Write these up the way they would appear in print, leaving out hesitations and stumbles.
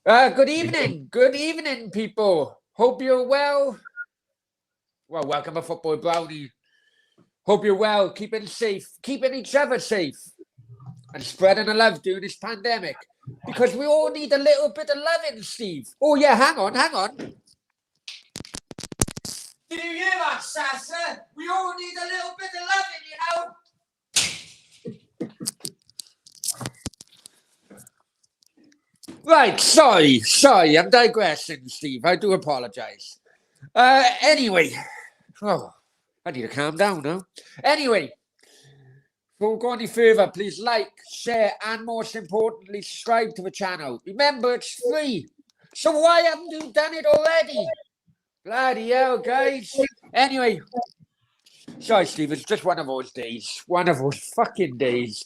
Good evening. Good evening, people. Hope you're well. Well, welcome to Football Brownie. Hope you're well, keeping safe, keeping each other safe, and spreading the love during this pandemic. Because we all need a little bit of loving, Steve. Oh, yeah, hang on. Did you hear that, Sasa? We all need a little bit of loving. Right, sorry, I'm digressing, Steve. I do apologize. Anyway, oh, I need to calm down now. Anyway, before we go any further, please like, share, and most importantly, subscribe to the channel. Remember, it's free. So why haven't you done it already? Bloody hell, guys. Anyway, sorry, Steve, it's just one of those days. One of those fucking days.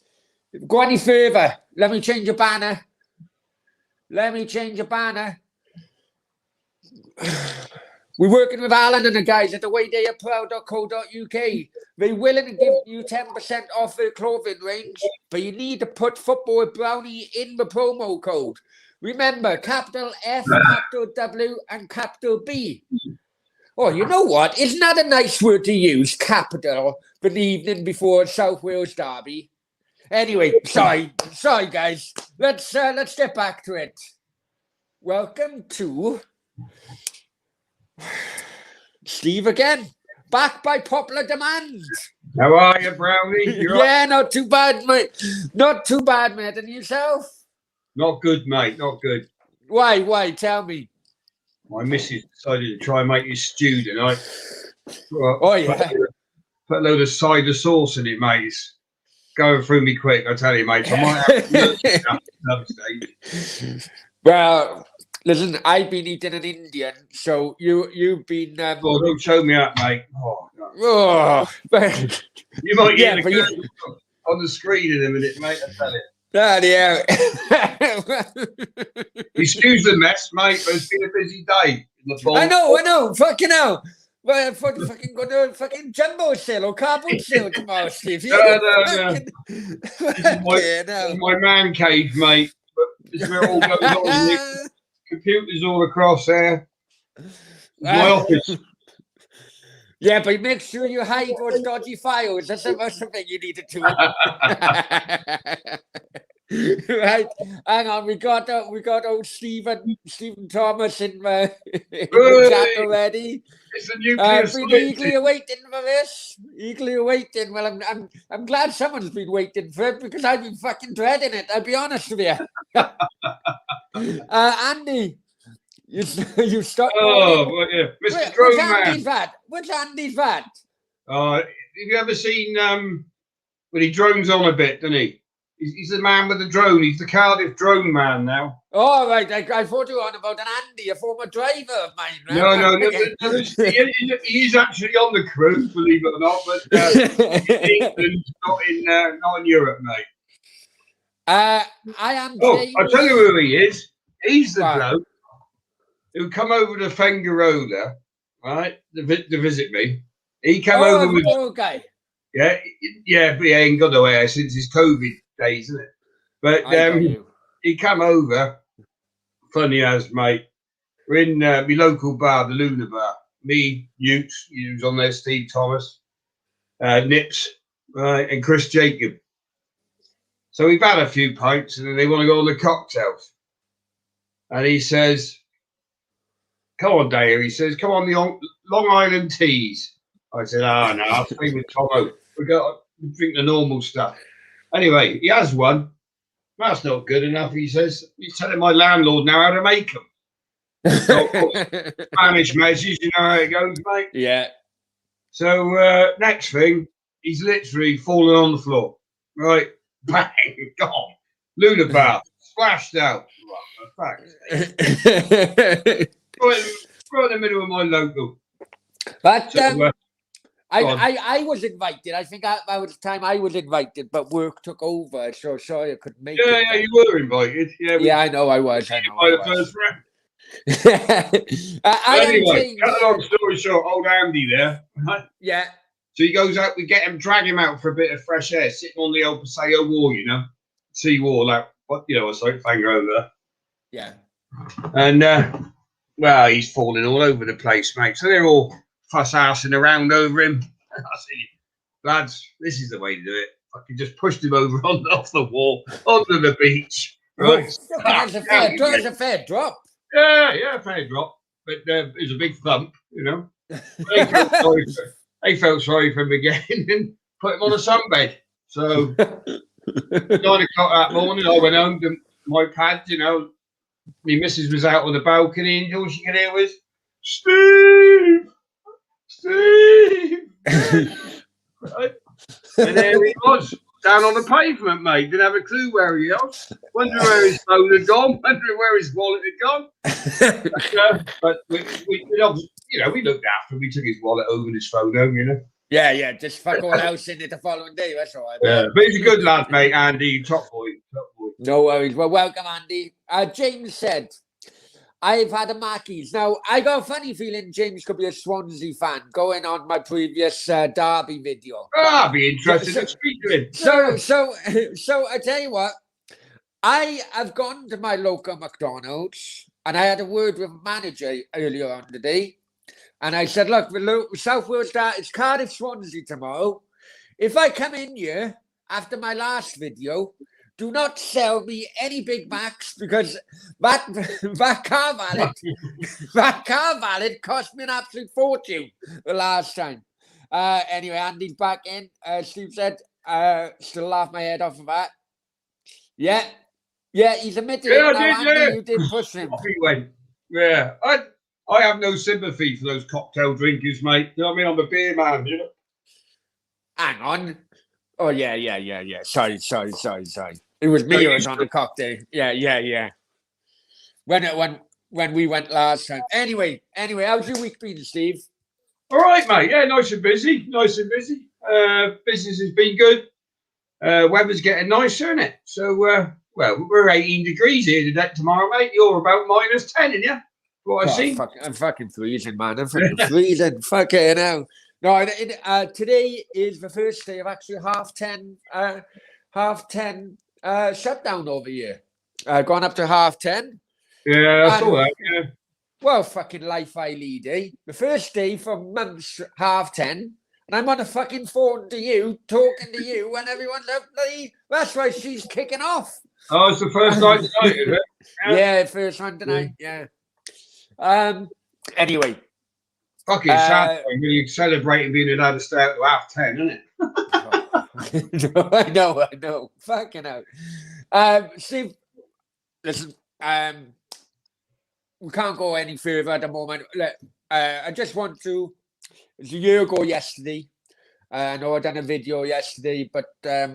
Go any further. Let me change your banner. We're working with Alan and the guys at thewaytheyarproud.co.uk. They're willing to give you 10% off their clothing range, but you need to put Football with Brownie in the promo code. Remember, capital F, capital W, and capital B. Oh, you know what? Isn't that a nice word to use, capital, for the evening before South Wales derby? Anyway, sorry, guys. Let's get back to it. Welcome to Steve again, back by popular demand. How are you, Brownie? Yeah, not too bad, mate. Not too bad, mate. And yourself? Not good, mate. Not good. Why? Tell me. My missus decided to try and make you stew tonight. Oh, yeah. Put a load of cider sauce in it, mate. It's going through me quick, I tell you, mate. I might have to another stage. Well, listen, I've been eating an Indian, so you've been. Oh, don't show me up, mate. Oh, no. You might get on the screen in a minute, mate. I tell you. Yeah. Excuse the mess, mate, but it's been a busy day. I know. Fucking hell. Well, fucking go to fucking jumbo sale or cardboard sale tomorrow, Steve. No. This is my man cave, mate. But this is where it all goes on. Computers all across there. My office. Yeah, but make sure you hide those dodgy files. That's something you need to do. Right, hang on. We got old Stephen Thomas in the chat already. It's a nuclear eagerly awaiting for this. Eagerly awaiting. Well, I'm glad someone's been waiting for it because I've been fucking dreading it. I'll be honest with you. Andy. You stop. Oh, well, yeah. Mr. Drone Man. Which Andy's that? Have you ever seen when he drones on a bit, doesn't he? He's the man with the drone. He's the Cardiff drone man now. Oh, right. I thought you were on about an Andy, a former driver of mine. Right? No. He is actually on the crew, believe it or not, but in England, not in Europe, mate. I am. Oh, I'll tell you who he is. He's the bloke who come over to Fengarola, right, to visit me. He came over with. Oh, guy. Yeah, but he ain't got away since his COVID days, isn't it? But he come over, funny as, mate. We're in my local bar, the Luna Bar. Me, Utes, he was on there, Steve Thomas, Nips, right, and Chris Jacob. So we've had a few pints, and then they want to go on the cocktails. And he says, "Come on, Daya." He says, "Come on, the Long Island teas." I said, no, I'll stay with Tomo. We drink the normal stuff. Anyway, he has one. That's not good enough, he says. He's telling my landlord now how to make them. So, Spanish measures, you know how it goes, mate? Yeah. So, next thing, he's literally fallen on the floor. Right? Bang, gone. Luna Bar, splashed out. Right in the middle of my local. But I was invited. I think that was the time I was invited, but work took over, so sorry I couldn't make it. Yeah, you were invited. Yeah, I know I was. The first round. Anyway, cut a long story short, old Andy there. Right? Yeah. So he goes out, we drag him out for a bit of fresh air, sitting on the old Paseo wall, sea wall, like, what, it's like Fangro there. Yeah. And well, he's falling all over the place, mate. So they're all fuss-assing around over him. I said, lads, this is the way to do it. I can just push him over off the wall onto the beach. Right? That's a fair drop. Yeah, fair drop. But it was a big thump, you know. They felt sorry for him again and put him on a sunbed. So 9 o'clock that morning, I went home to my pad, you know. My missus was out on the balcony, and all she could hear was, Steve! Right? And there he was, down on the pavement, mate. Didn't have a clue where he was. Wondering where his phone had gone, wondering where his wallet had gone. But we you know, we looked after him. We took his wallet over and his phone home, you know. Yeah, just fuck all else in it the following day. That's all right. Yeah, but he's a good lad, mate, Andy. Top boy. No worries. Well, welcome, Andy. James said, I've had a Mackies. Now, I got a funny feeling James could be a Swansea fan going on my previous Derby video. I'd be interested to speak to him. So I tell you what, I have gone to my local McDonald's and I had a word with a manager earlier on today. And I said, look, the South Wales Derby, it's Cardiff Swansea tomorrow. If I come in here after my last video, do not sell me any Big Macs because that car valet cost me an absolute fortune the last time. Anyway, Andy's back in. Steve said, still laugh my head off of that. Yeah, he's admitted it now, Andy, you did push him. Off he went. Yeah, I have no sympathy for those cocktail drinkers, mate. You know what I mean? I'm a beer man, you know. Hang on. Oh, yeah. Sorry. It was me who was on the cocktail. Yeah. When we went last time. Anyway, how's your week been, Steve? All right, mate. Yeah, nice and busy. Business has been good. Weather's getting nicer, isn't it? So, well, we're 18 degrees here today, tomorrow, mate. You're about -10, aren't you? What I see. I'm fucking freezing, man. I'm fucking freezing. Fucking hell. No, today is the first day of actually half 10 shutdown over here. Gone up to 10:30. Yeah, I saw that. Yeah. Well, fucking life I lead, eh? The first day from months 10:30, and I'm on a fucking phone to you, talking to you, when everyone's up bloody. That's why she's kicking off. Oh, it's the first night tonight, is it? Yeah, first one tonight. Yeah. Anyway. Fucking sad when you're celebrating being allowed to stay out to 10:30, isn't it? I know. Fucking hell. Steve, listen, we can't go any further at the moment. I just want to, it's a year ago yesterday. I know I done a video yesterday, but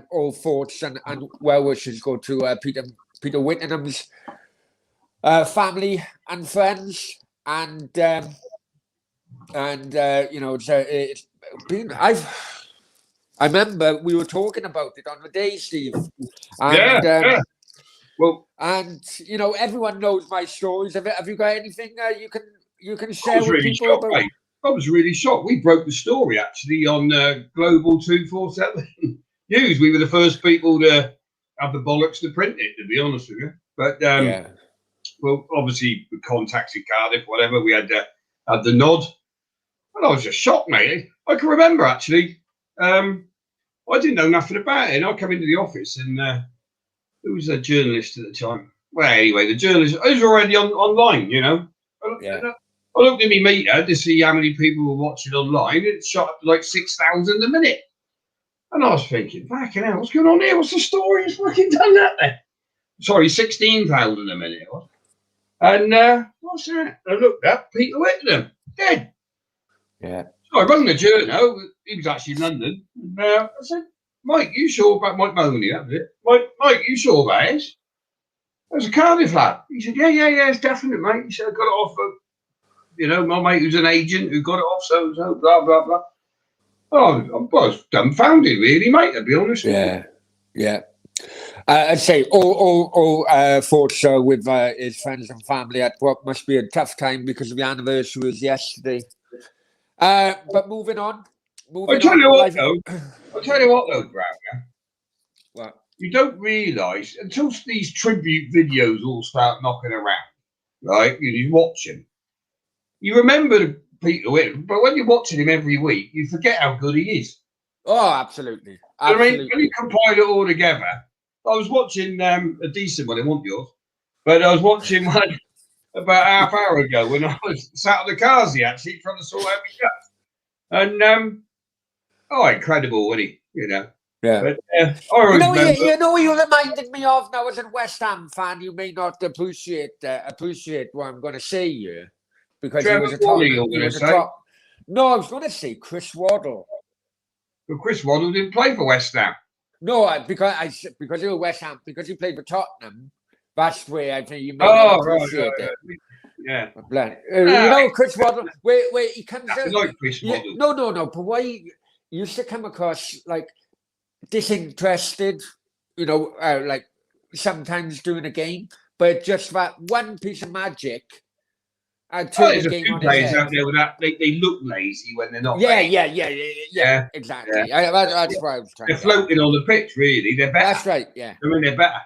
all thoughts and well wishes go to Peter Whittingham's family and friends, and you know, it's been. I remember we were talking about it on the day, Steve. And, yeah. Well, and you know, everyone knows my stories. Have you got anything you can share with people shocked, about? Mate. I was really shocked. We broke the story actually on Global 247 News. We were the first people to have the bollocks to print it, to be honest with you. But well, obviously we contacted Cardiff, whatever. We had the nod, and I was just shocked, mate. I can remember actually. I didn't know nothing about it, and I come into the office, and who was a journalist at the time? Well, anyway, the journalist was already online, you know. I looked at my meter to see how many people were watching online. It shot up to like 6,000 a minute. And I was thinking, fucking hell, what's going on here? What's the story? It's fucking done that then. Sorry, 16,000 a minute. And what's that? I looked up, Peter Whittingham, dead. Yeah. So I rang the journal. He was actually in London. And I said, Mike, you sure about Mike Mahoney, that was it? Mike, you sure about this? That was a Cardiff lad. He said, yeah, it's definite, mate. He said, I got it off of, you know, my mate who's an agent who got it off, so, blah, blah, blah. Oh, I was dumbfounded, really, mate, to be honest with you. Yeah. I'd say all thoughts with his friends and family at what must be a tough time because of the anniversary was yesterday. But moving on. I'll tell you what, though, Brownie. What? You don't realise, until these tribute videos all start knocking around, right? You watch him. You remember Peter Whittam, but when you're watching him every week, you forget how good he is. Oh, absolutely. I mean, when you compile it all together, I was watching a decent one. It wasn't yours, but I was watching one about half hour ago when I was sat on the Carsey actually trying to sort out my guts. And incredible, wasn't he? Yeah. But I always remember. You know, you reminded me of now as a West Ham fan. You may not appreciate what I'm going to say here because Trevor he was a top. Wally, He was a top. No, I was going to say Chris Waddle. But Chris Waddle didn't play for West Ham. No, because he was West Ham, because he played for Tottenham. That's where I think you may appreciate it. Yeah. You know, Chris Waddle, where he comes out. Like Chris Waddle. No. But why he used to come across like disinterested, you know, like sometimes during a game, but just that one piece of magic. There's a few players out there with that. They look lazy when they're not. Yeah, exactly. Yeah. That's what I was trying. They're floating on the pitch, really. They're better. That's right. Yeah. I mean, they're better.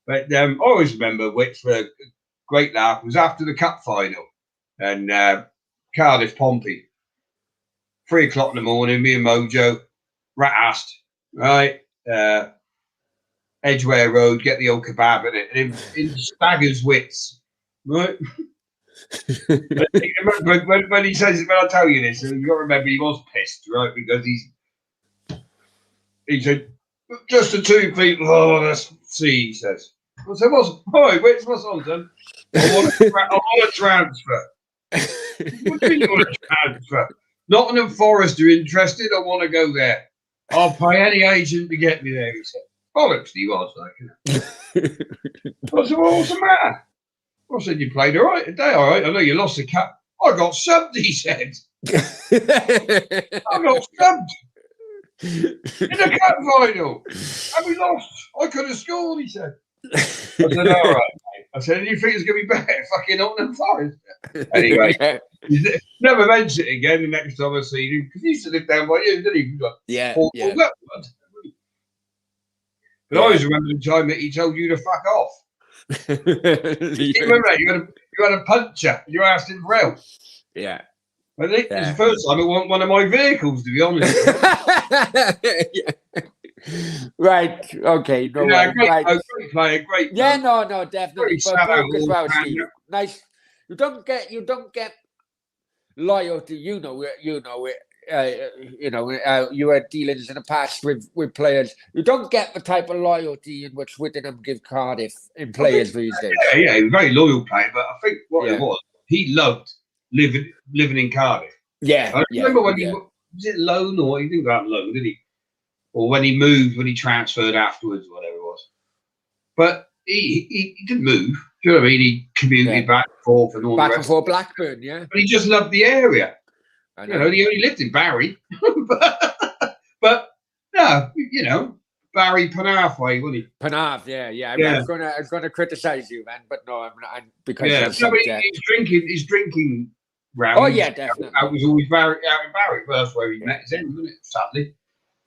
But I always remember which were a great laugh was after the cup final and Cardiff Pompey. 3:00 in the morning, me and Mojo, rat-assed, right? Edgware Road, get the old kebab in it, in staggers wits, right? when he says, when I tell you this, you've got to remember he was pissed, right? Because he said, just the two people, let's see, he says. I said, where's my son, son? I want a transfer. What do you mean you want a transfer? Nottingham Forest are interested, I want to go there. I'll pay any agent to get me there, he said. Bollocks, he was like, you know. I said, well, what's the matter? I said, you played all right today, all right. I know you lost the cup. I got subbed, he said. I got subbed in the cup final. And we lost. I could have scored, he said. I said, all right, mate. I said, you think it's going to be better fucking Nottingham Forest? Anyway, never mention it again the next time I see you. Because he used to live down by you, didn't he? Yeah. But I always remember the time that he told you to fuck off. You remember that? You had a puncher. You asked him for help. Yeah. I think it's the first time it wasn't one of my vehicles, to be honest. Right. Okay. No, great player. Great. Yeah. No. Definitely. But well, Steve. Nice. You don't get loyalty. You know it. You had dealings in the past with players. You don't get the type of loyalty in which Whittingham give Cardiff in players these days. Yeah, he was a very loyal player, but I think what it was, he loved living in Cardiff. Yeah. I remember when he was it loan or he didn't go out loan, did he? Or when he moved, when he transferred afterwards, or whatever it was. But he didn't move. Do you know what I mean? He commuted back and forth and all back and forth Blackburn, yeah. But he just loved the area. I know. You know, he only lived in Barry. but no, Barry Penarth way, wasn't he? Penarth, yeah. I was gonna criticize you, man, but no, I'm because he's drinking round. Oh yeah, definitely. That was always out in Barry. Well, that's where he met his end, wasn't it? Sadly.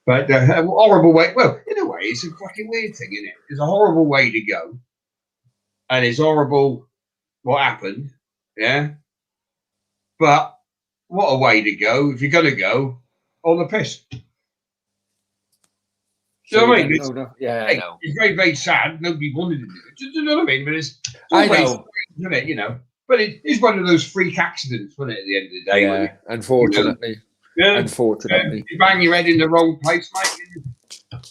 But horrible way. Well, in a way, it's a fucking weird thing, isn't it? It's a horrible way to go. And it's horrible what happened. Yeah. But what a way to go if you're going to go on the piss. Do you know what I mean? I know. It's very, very sad. Nobody wanted to do it. Do you know what I mean? But it's I know. Isn't it? You know. But it's one of those freak accidents, wasn't it, at the end of the day? Yeah, unfortunately. Yeah. Unfortunately. You bang your head in the wrong place, mate.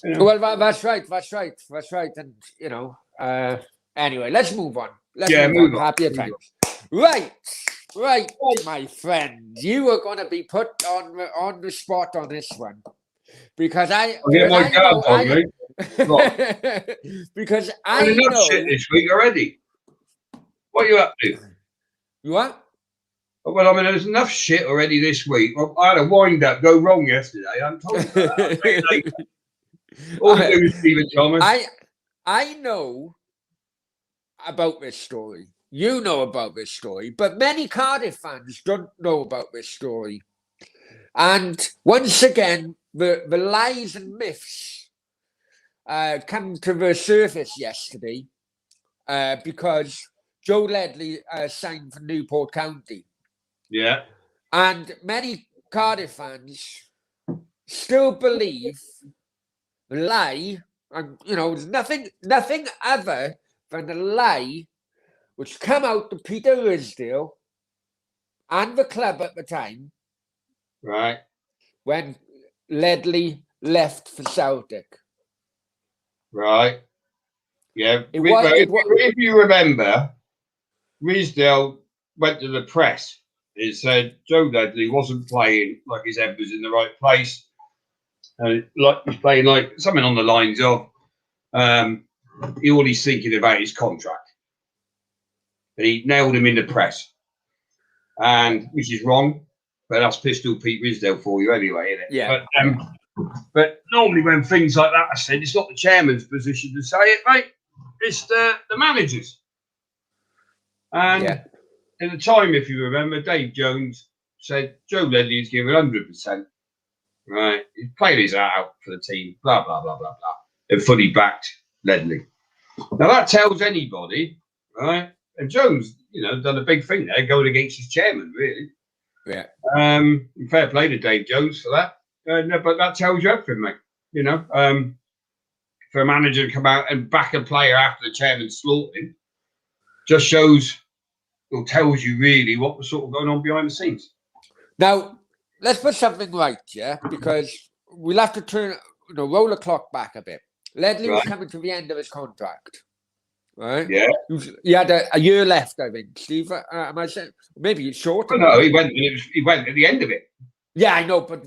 You know. Well, that's right. And, anyway, let's move on. Move on. Happier times. Right, my friend. You are going to be put on the spot on this one. Because I'll get my cards on, mate. Because I know shit this week already. What are you up to? You what? Well, I mean, there's enough shit already this week. I had a wind-up go wrong yesterday. I'm told you that. All to do with Stephen Thomas. I know about this story. You know about this story. But many Cardiff fans don't know about this story. And once again, the lies and myths come to the surface yesterday because Joe Ledley signed for Newport County. Yeah. And many Cardiff fans still believe the lie, and there's nothing other than the lie which come out to Peter Ridsdale and the club at the time. Right. When Ledley left for Celtic. Right. Yeah. If you remember, Ridsdale went to the press. He said Joe Ledley wasn't playing like his head was in the right place. Like he's playing like something on the lines of he all he's thinking about his contract. And he nailed him in the press. And which is wrong. But that's Pistol Pete Ridsdale for you anyway, isn't it? Yeah. But normally when things like that are said, it's not the chairman's position to say it, mate. It's the manager's. And at the time, if you remember, Dave Jones said Joe Ledley is giving 100%. Right. He's playing his heart out for the team, blah, blah, blah, blah, blah. And fully backed Ledley. Now that tells anybody, right? And Jones, done a big thing there, going against his chairman, really. Yeah. Fair play to Dave Jones for that. No, but that tells you everything, mate. For a manager to come out and back a player after the chairman slaughtered him, just shows or tells you really what was sort of going on behind the scenes. Now, let's put something right, because we'll have to roll the clock back a bit. Ledley was coming to the end of his contract. Right? Yeah. He had a year left, I think. Steve, am I saying? Maybe it's shorter. Oh, no, he went at the end of it. Yeah, I know, but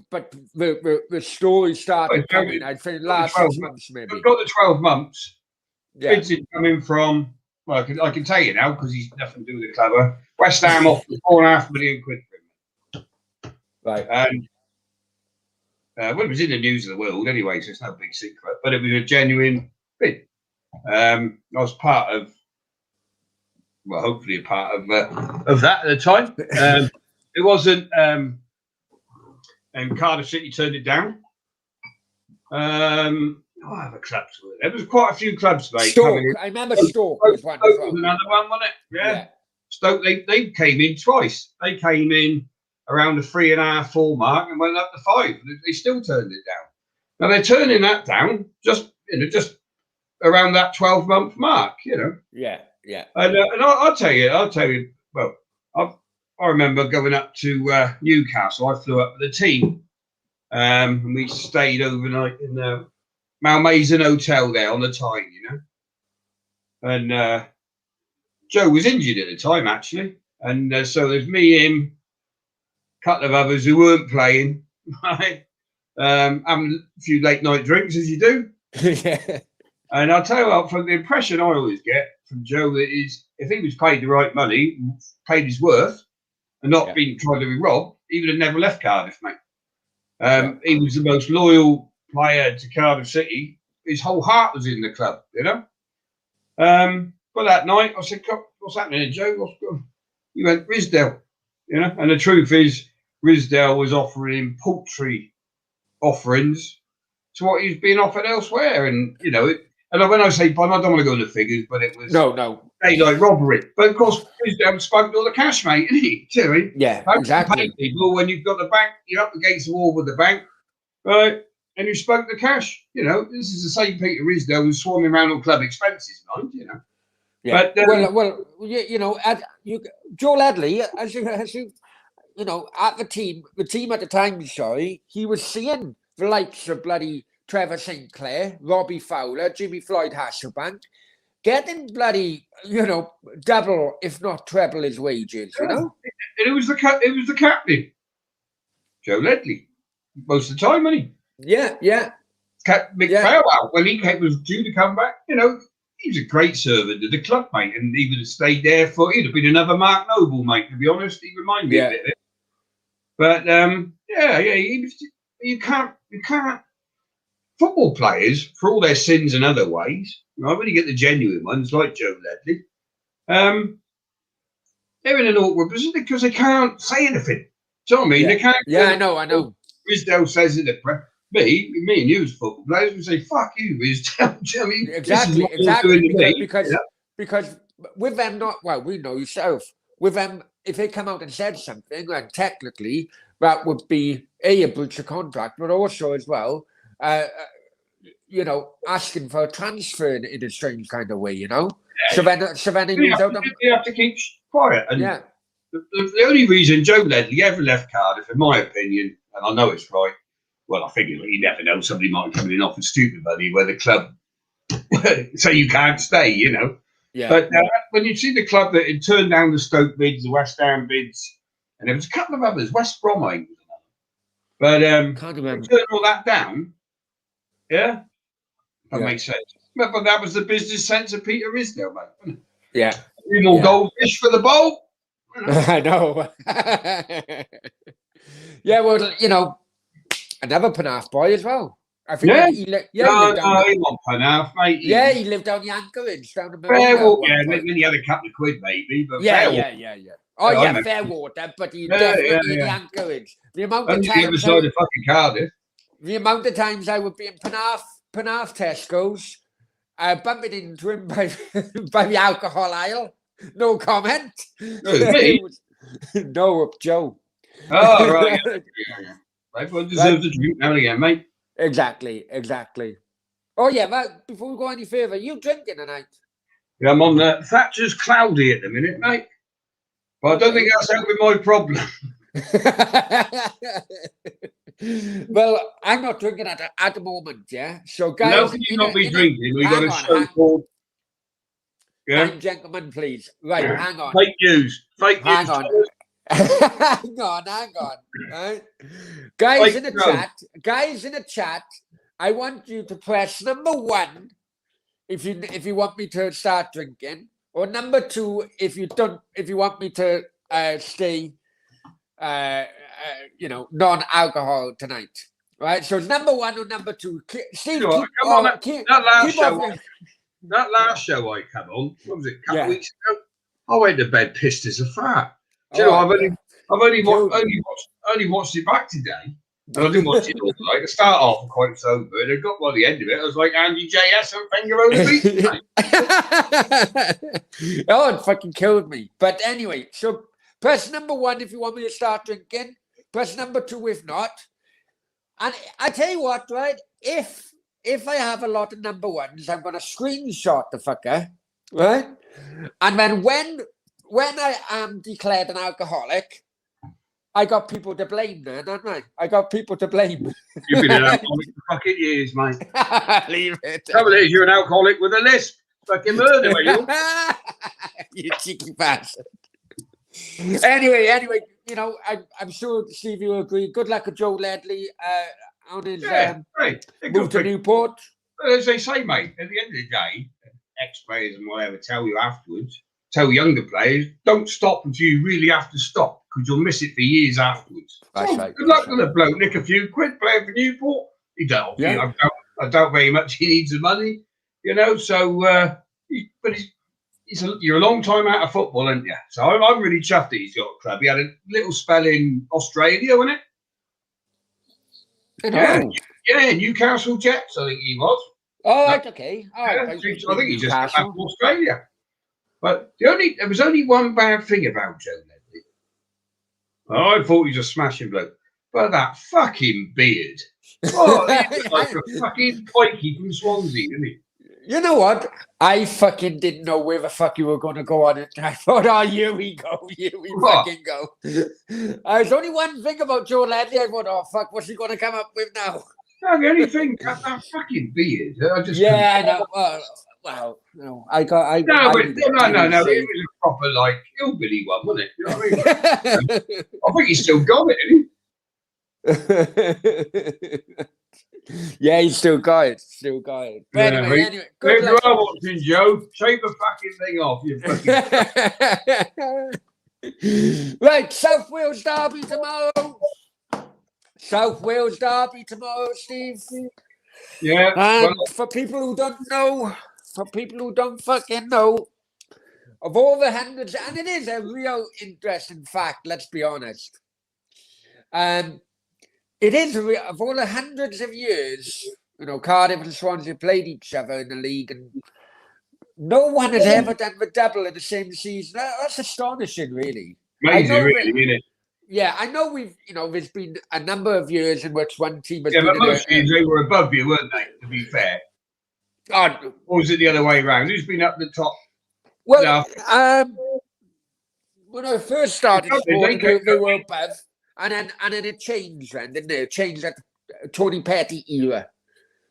the story started coming. I think last 6 months, maybe. We've got the 12 months. Yeah. Bids coming from, well, I can tell you now because he's nothing to do with the club. West Ham off £4.5 million for him. Right. And well, it was in the news of the world anyway, so it's no big secret. But it was a genuine bid. I was part of, well, hopefully a part of that at the time. It wasn't, and Cardiff City turned it down. Other clubs were there. There was quite a few clubs, mate. Stoke. I remember Stoke was one as well. Was another one, wasn't it? Yeah. Stoke, they came in twice. They came in around the 3.5, 4 mark and went up to 5. They still turned it down. Now they're turning that down just around that 12-month mark, Yeah. And I'll tell you. Well, I remember going up to Newcastle. I flew up with the team, and we stayed overnight in the Malmaison Hotel there on the Tyne, And Joe was injured at the time, actually, and so there's me, him, a couple of others who weren't playing, right? Having a few late night drinks, as you do. Yeah. And I'll tell you what, from the impression I always get from Joe, that is, if he was paid the right money, paid his worth, and not been trying to be robbed, he would have never left Cardiff, mate. He was the most loyal player to Cardiff City. His whole heart was in the club, But that night, I said, "What's happening, Joe? What's going on?" He went, "Ridsdale," And the truth is, Ridsdale was offering him paltry offerings to what he's being offered elsewhere, and And when I say, I don't want to go into figures, but it was no daylight robbery. But of course, Ridsdale spoke to all the cash, mate, isn't he? Too, yeah, exactly. People, when you've got the bank, you're up against the wall with the bank, right? And you spoke to cash. This is the same Peter Ridsdale who's swarming around on club expenses, mind. Yeah. But, Joe Ledley, as you at the team at the time, sorry, he was seeing the likes of bloody Trevor St. Clair, Robbie Fowler, Jimmy Floyd Hasselbank, getting bloody, double, if not treble his wages, And it was the captain, Joe Ledley, most of the time, wasn't he? Yeah. Mick Farewell, when he was due to come back, he was a great servant to the club, mate, and he would have stayed there he'd have been another Mark Noble, mate, to be honest. He reminded me a bit of it. But, he was, you can't, football players, for all their sins and other ways, right, when you get the genuine ones, like Joe Ledley, they're in an awkward position because they can't say anything. Do you know what I mean? Yeah. They can't. Yeah, I know. Ridsdale says in the press, me and you as football players would say, "Fuck you, Ridsdale." I mean, exactly. Because with them not, well, we know yourself. With them, if they come out and said something, then technically that would be a breach of contract, but also as well, you know, asking for a transfer in a strange kind of way, you know. Yeah. So then they lose out. You have to keep quiet. And Yeah. the only reason Joe Ledley ever left Cardiff, in my opinion, and I know it's right, well, I figure you never know, somebody might come in and offer stupid money where the club say you can't stay, you know. Yeah. But when you see the club that had turned down the Stoke bids, the West Ham bids, and there was a couple of others, West Brom, I think was another. But they turned all that down. Yeah, that makes sense. But that was the business sense of Peter Risdale, mate. Yeah. 3 more goldfish for the bowl. I know. Yeah, well, you know, another Penarth boy as well. I think he lived he won't Penarth, mate. He lived down the Anchorage, down the Fairwater. Yeah, then he had a couple of quid maybe, but yeah. Oh yeah, Fairwater, but he definitely in the Anchorage. The amount of times the other side of fucking Cardiff. The amount of times I would be in Penarth Tesco's, bumping into him by the alcohol aisle. No comment. No, Joe. Oh, right. Everyone deserves a drink now and again, mate. Exactly. Oh, yeah, but before we go any further, you drinking tonight? Yeah, I'm on Thatcher's cloudy at the minute, mate. But I don't think that's helping my problem. Well, I'm not drinking at the moment, yeah? So, guys... How can you not be drinking? We've got a so-called... Yeah? Gentlemen, please. Right, hang on. Fake news. Hang on. hang on. Right? Guys in the chat, I want you to press number 1 if you want me to start drinking, or number 2 if you want me to stay non-alcohol tonight. Right? So number 1 or number 2. Steve, that last show I come on, what was it, a couple of weeks ago? I went to bed pissed as a fat. Do you know, I've only watched it back today. And I didn't watch it all night. I start off quite sober, and I got by the end of it. I was like Andy JS and Finger over the beat. Oh, it fucking killed me. But anyway, so press number 1 if you want me to start drinking. Press number 2 if not. And I tell you what, right? If I have a lot of number 1s, I'm going to screenshot the fucker, right? And then when I am declared an alcoholic, I got people to blame then, don't I? I got people to blame. You've been an alcoholic for fucking years, mate. Leave it. Trouble is, you're an alcoholic with a lisp. Fucking murder, you. You cheeky bastard. Anyway, you know, I'm sure Steve will agree. Good luck with Joe Ledley on his move to Newport. As they say, mate, at the end of the day, ex-players and whatever tell you afterwards, tell younger players, don't stop until you really have to stop, because you'll miss it for years afterwards. That's right. Good luck with the bloke. Nick a few quid playing for Newport. He don't. Yeah. I doubt very much he needs the money, you know. So, but you're a long time out of football, aren't you? So I'm really chuffed that he's got a club. He had a little spell in Australia, wasn't it? Yeah, Newcastle Jets, I think he was. Oh, right, okay. Oh, yeah, I think he just came back to Australia. But there was only one bad thing about Joe Ledley. Oh, I thought he was a smashing bloke. But that fucking beard. Oh, he's like a fucking pikey from Swansea, isn't he? You know what? I fucking didn't know where the fuck you were going to go on it. I thought, oh, here we go. Fucking go. There's only one thing about Joe Ledley. I thought, oh, fuck, what's he going to come up with now? No, the only thing, that fucking beard. I know. Well, no, I got. No. It was a proper, like, hillbilly one, wasn't it? You know what I mean? I think he's still got it, isn't he? Yeah, he's still got it. But anyway, good luck. You are watching, Joe. Shave the fucking thing off, you fucking. Right, South Wales Derby tomorrow, Steve. Yeah. And for people who don't fucking know, of all the hundreds, and it is a real interesting fact, let's be honest. It is of all the hundreds of years, you know, Cardiff and Swansea played each other in the league, and No one has ever done the double in the same season. That's astonishing, really. Amazing, really, isn't it? Yeah, I know there's been a number of years in which one team has been but most years they were above you, weren't they, to be fair? Or was it the other way around? Who's been up the top? Well, when I first started sport, they were above, and then it changed then, didn't it? It changed at the Tony Petty era.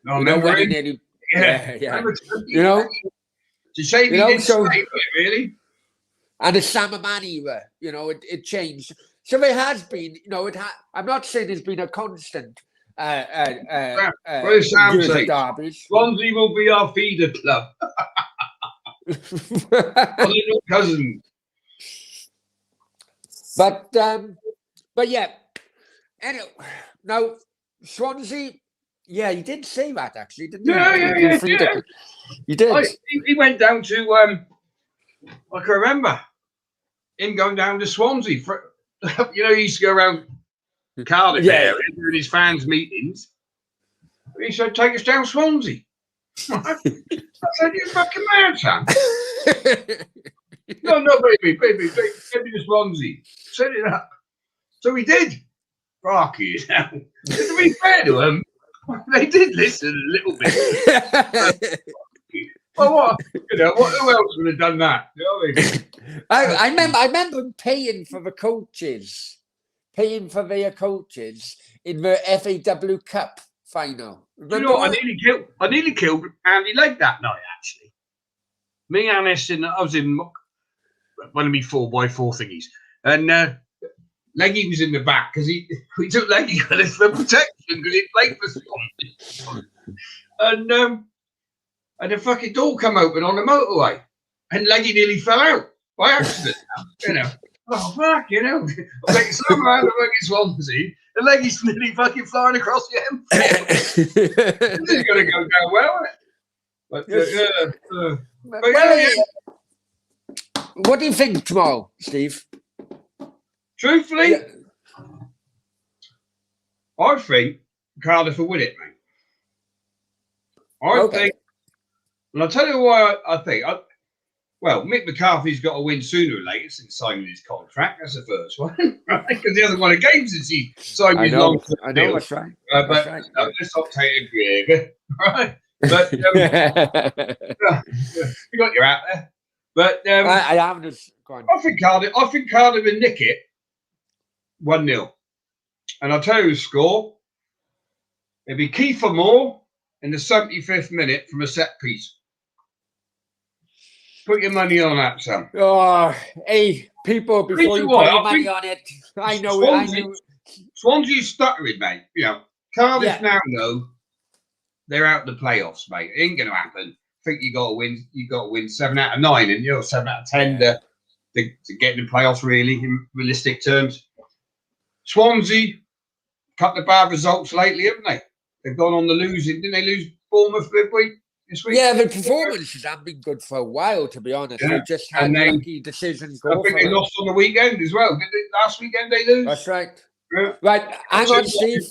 No, when he nearly, yeah. It's a shame he didn't stay, really. And the Samaman era, it changed. So there has been, I'm not saying there's been a constant. What does Sam say? Swansea will be our feeder club. Our little cousin. But yeah. Anyway, now Swansea. Yeah, he did say that actually, didn't he? Yeah. He did. He went down to I can remember him going down to Swansea for. He used to go around Cardiff area doing his fans' meetings. He said, "Take us down Swansea." I said, "You fucking mad, Sam." No, baby, get me to Swansea. Set it up. So he did. Rocky, to be fair to them, they did listen a little bit. Well, what? Who else would have done that? You know what I mean? I remember paying for their coaches in the FAW Cup final. Remember? You know what? I nearly killed Andy Legg that night. Actually, me, Anis, and I was in one of me 4x4 thingies, and Leggy was in the back because we took Leggy for protection because he played for Swansea. And the fucking door come open on the motorway, and Leggy nearly fell out by accident. Oh fuck, like somehow the fucking Swansea, and Leggy's nearly fucking flying across the M4. This is going to go down well, isn't it? But what do you think tomorrow, Steve? Truthfully, I think Cardiff will win it, mate. I think, and I'll tell you why I think. Mick McCarthy's got to win sooner or later since signing his contract. That's the first one, right? Because he hasn't won a game since he signed his long-term deal. I know, that's right. Let's not take it Greg, right? But you got your out there. But I haven't just gone. I think Cardiff will nick it 1-0. And I'll tell you the score. It'll be Kiefer Moore in the 75th minute from a set piece. Put your money on that, Sam. Oh, hey, people, before you put your money on it, I know. Swansea's stuttering, mate. Cardiff now know they're out of the playoffs, mate. It ain't going to happen. I think you got to win. You got to win 7 out of 9, and 7 out of 10 to get in the playoffs. Really, in realistic terms. Swansea, couple of bad results lately, haven't they? They've gone on the losing. Didn't they lose Bournemouth this week? Yeah, the performances haven't been good for a while, to be honest. They just had lucky decisions. I think they lost on the weekend as well. Did they? Last weekend they lose? That's right. Yeah. Right, hang on, Steve.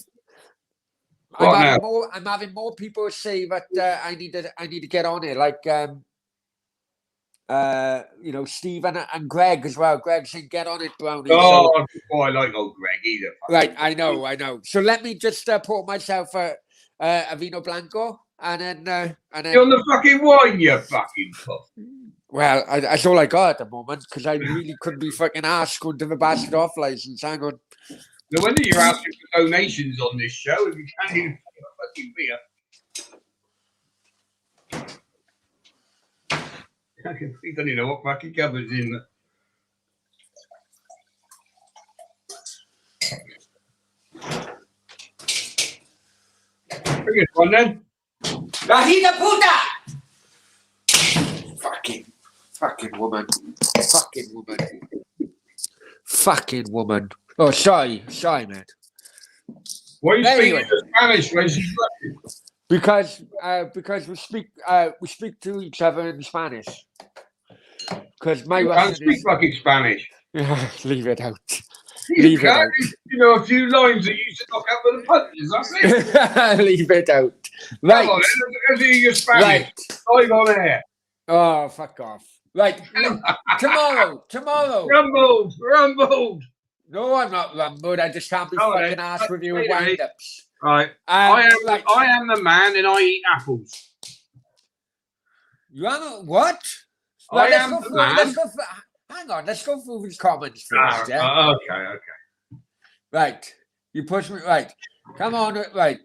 I'm having more people say that I need to get on it, like Steve and Greg as well. Greg saying get on it, Brownie. I like old Greg either. Right, I know. So let me just pour myself a vino blanco, and then you're on the fucking wine, you fucking puff. Well, that's all I got at the moment because I really couldn't be fucking asked going to the bastard off license. Hang on. No wonder you're asking for donations on this show if you can't even fucking beer. He doesn't even know what fucking cupboard's in there. Bring it on then. Rahita puta! Fucking woman. Fucking woman. Oh, sorry, man. Why are you speaking Spanish when she's Because we speak to each other in Spanish. Because my Russian speak fucking Spanish. Leave it out. Leave it out. A few lines that you should knock out with the punches. That's it. Leave it out. Right. Come on, let's hear your Spanish. Right. Live on air. Oh, fuck off. Right. tomorrow. Rumbled. No, I'm not rumbled. I just can't be fucking arsed with your wind-ups. Right. I am the man and I eat apples. You are what? Right, I am the man. Hang on, let's go through these comments first. Okay. Right. You push me. Right. Come on. Right.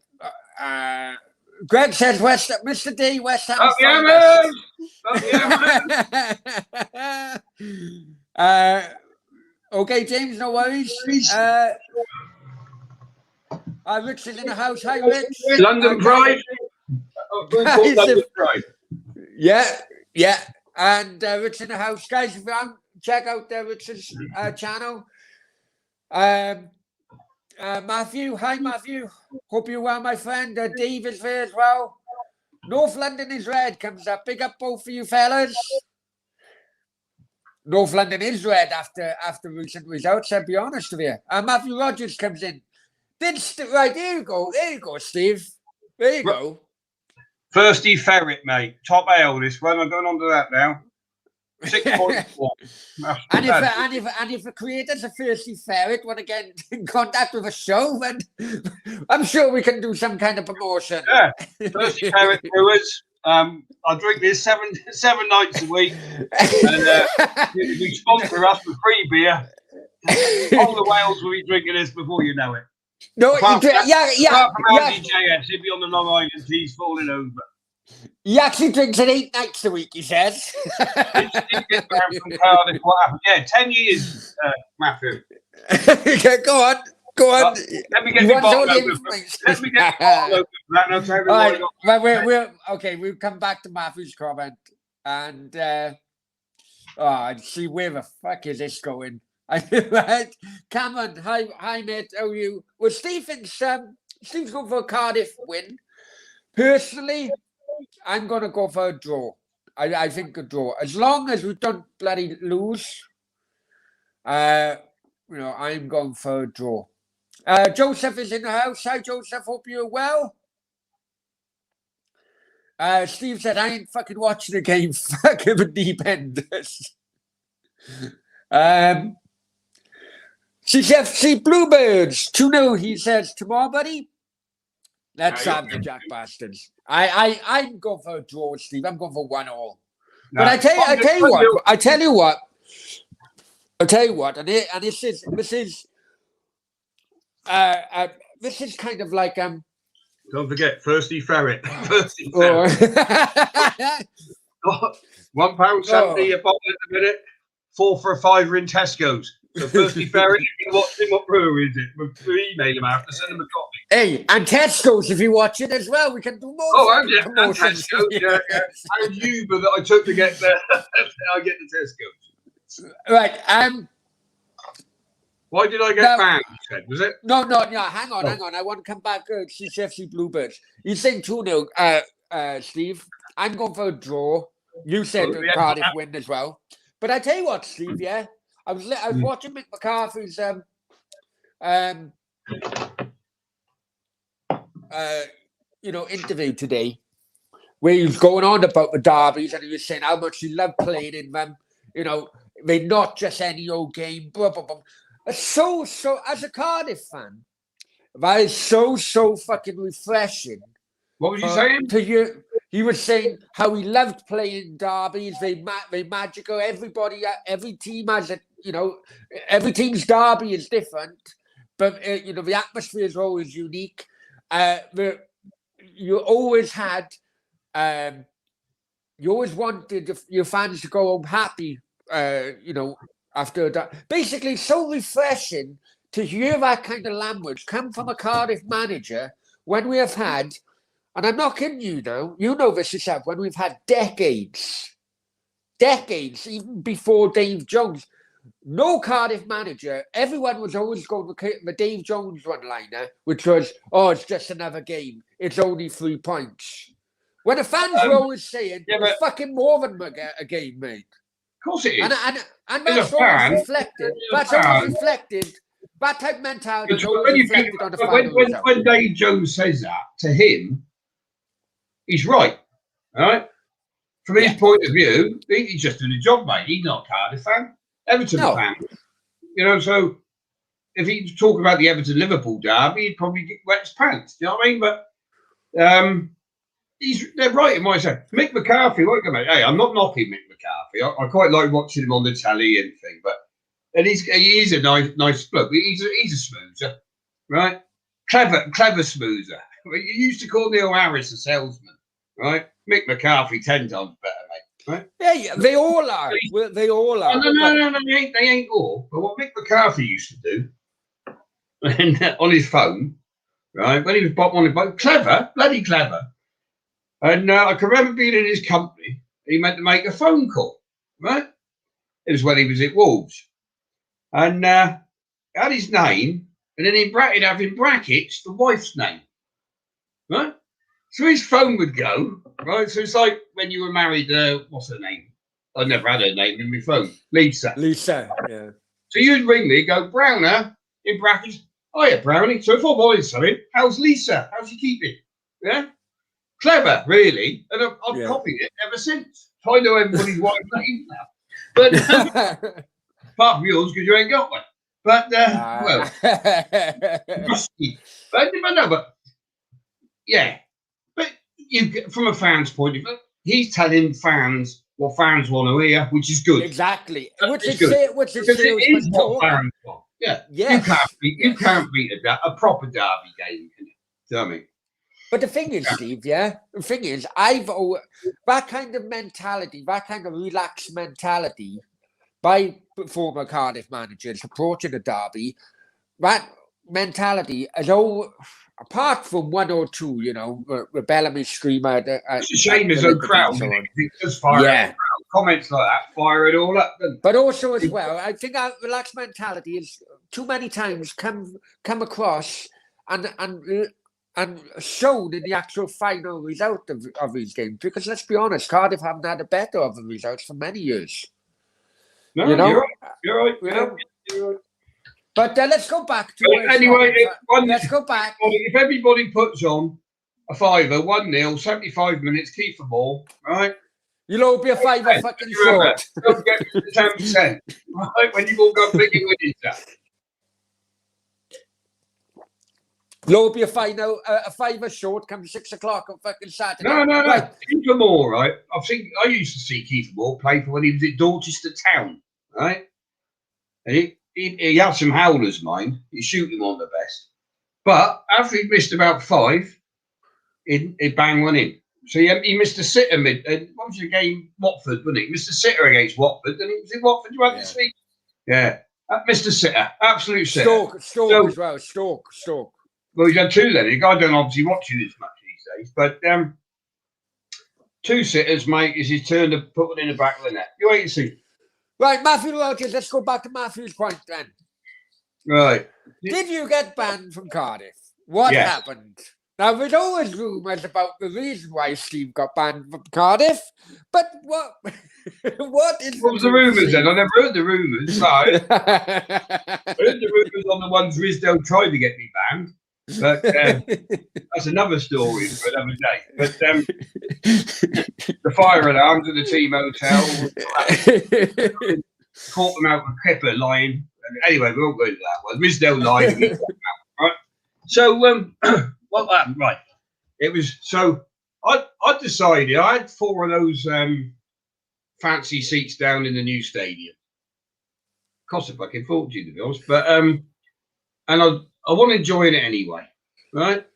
Greg says Mr. D, West Ham. Up okay, James, no worries. Richard's in the house. Hi, Rich. London Pride. London Pride. Yeah. And Rich in the house. Guys, if you want, check out Richard's channel. Matthew, hi Matthew. Hope you're well, my friend. Dave is there as well. North London is red comes up. Big up both of you fellas. North London is red after recent results, I'll be honest with you. Matthew Rogers comes in. Right, there you go, Steve. There you go. Thirsty Ferret, mate. Top ale, this one. I'm going on to that now. 6.4. and if the creators of Thirsty Ferret want to get in contact with a show, then I'm sure we can do some kind of promotion. Yeah, Thirsty Ferret Brewers. I drink this seven nights a week, and you sponsor us with free beer. All the Wales will be drinking this before you know it. No, apart from DJS, he'd be on the Long Island Tees falling over. He actually drinks it 8 nights a week, he says. From Cardiff, what happened? Yeah, 10 years, Matthew. Go on. Let me get the bottle open. Let me get the bottle open. I'll tell you right, okay, we'll come back to Matthew's comment. And, see, where the fuck is this going? Right, Cameron, hi mate, how are you? Well, Steve's going for a Cardiff win. Personally, I'm going to go for a draw. I think a draw. As long as we don't bloody lose, I'm going for a draw. Joseph is in the house. Hi, Joseph. Hope you're well. Steve said, I ain't fucking watching the game. Fuck him and deep enders. CFC Bluebirds 2-0, he says. Tomorrow, buddy. Let's have the Jack Bastards. I'm going for a draw, Steve. I'm going for 1-1. But I tell you what, and this is kind of like Don't forget, Thirsty Ferret. Thirsty Ferret. £1.70 a bottle at the minute. 4 for a £5 in Tesco's. So Thirsty Ferret, if you watch him, what brewery is it? We'll email him out to send him a copy. Hey, and Tesco's if you watch it as well. We can do more. And Tesco's, yeah. And Uber that I took to get there. I get the Tesco's. Right. Why did I get banned? You said, was it? No. Hang on. I want to come back to CFC Bluebirds. You're saying 2-0, Steve. I'm going for a draw. You said Cardiff win as well. But I tell you what, Steve. Yeah, I was watching Mick McCarthy's interview today, where he was going on about the derbies and he was saying how much he loved playing in them. You know, they're not just any old game. Blah blah blah. So as a Cardiff fan, that is so fucking refreshing. What was you saying? To you, he was saying how he loved playing derbies. They magical. Every team has every team's derby is different, but the atmosphere is always unique. You always wanted your fans to go home happy. After that, basically, so refreshing to hear that kind of language come from a Cardiff manager when we have had, and I'm not kidding you though, you know this yourself, when we've had decades, even before Dave Jones, no Cardiff manager, everyone was always going to the Dave Jones one-liner, which was, it's just another game, it's only 3 points. When the fans were always saying, it's fucking more than a game, mate. Of course it is. And that's always reflected. That's always reflected. That type of mentality is always reflected on the final result. When Dave Jones says that to him, he's right. All right? from his point of view, he's just doing a job, mate. He's not a Cardiff fan, Everton fan. You know, so if he's talking about the Everton-Liverpool derby, he'd probably get wet his pants. Do you know what I mean? But they're right in my saying. Mick McCarthy, hey, I'm not knocking Mick McCarthy. I quite like watching him on the telly and thing, and he is a nice bloke. He's a smoozer, right? Clever smoozer. You used to call Neil Harris a salesman, right? Mick McCarthy 10 times better, mate. Right? Yeah, they all are. They all are. No, they ain't all. But what Mick McCarthy used to do on his phone, right, when he was bloody clever. And I can remember being in his company. He meant to make a phone call, right? It was when he was at Wolves. And had his name, and then he'd have in brackets the wife's name, right? So his phone would go, right? So it's like when you were married, what's her name? I never had her name in my phone. Lisa, yeah. So you'd ring me, go, Browner, in brackets, hiya, Brownie. So if I wanted something, how's Lisa? How's she keeping? Yeah? Clever, really. And I've copied it ever since. I know everybody's wife's name now. But apart from yours, because you ain't got one. But, well, rusty. But yeah. But you, from a fan's point of view, he's telling fans what fans want to hear, which is good. Exactly. Which is good. Because it is what fans want. Yeah. Yes. You can't beat a proper derby game, can you? Do you know what I mean? But the thing is, Steve, the thing is, that kind of mentality, that kind of relaxed mentality by former Cardiff managers approaching a derby, that mentality is all, apart from one or two, the Bellamy screamer. It's a shame there's no crowd. It's just fire. Comments like that fire it all up. But also as well, I think our relaxed mentality is too many times come across and shown in the actual final result of these games. Because let's be honest, Cardiff haven't had a better of the results for many years. No, you're right. But let's go back to let's go back. If everybody puts on a fiver, 1-0, 75 minutes, keep the ball, right? You'll all be a fiver fucking short. Don't get 10%, right? When you all go big and winning that. You'll be a fiver short come 6 o'clock on fucking Saturday. No. Right. Kiefer Moore, right? I used to see Kiefer Moore play for when he was at Dorchester Town, right? And he had some howlers, mind. He shoot him on the best. But after he missed about 5, he'd bang one in. So he missed a sitter what was the game? Watford, wasn't he? He missed a sitter against Watford. And he was in Watford, you had this week? Yeah. Mr. Sitter. Absolute sitter. Stork as well. Stork. Well, he's had 2 then. The guy don't obviously watch it as much these days. But 2 sitters, mate, is his turn to put one in the back of the net. You wait and see. Right, Matthew Rogers, let's go back to Matthew's point then. Right. Did you get banned from Cardiff? What happened? Now, there's always rumours about the reason why Steve got banned from Cardiff, but what was the rumours then? I never heard the rumours. No. I heard the rumours on the ones Rizdale tried to get me banned, but that's another story for another day. But the fire alarms at the team hotel caught them out with Kipper lying. Anyway, we won't go into that one. Rizdale lied. Right? So, what happened? Right. It was so I decided I had 4 of those fancy seats down in the new stadium. Cost a fucking fortune, to be honest. But and I want to join it anyway, right?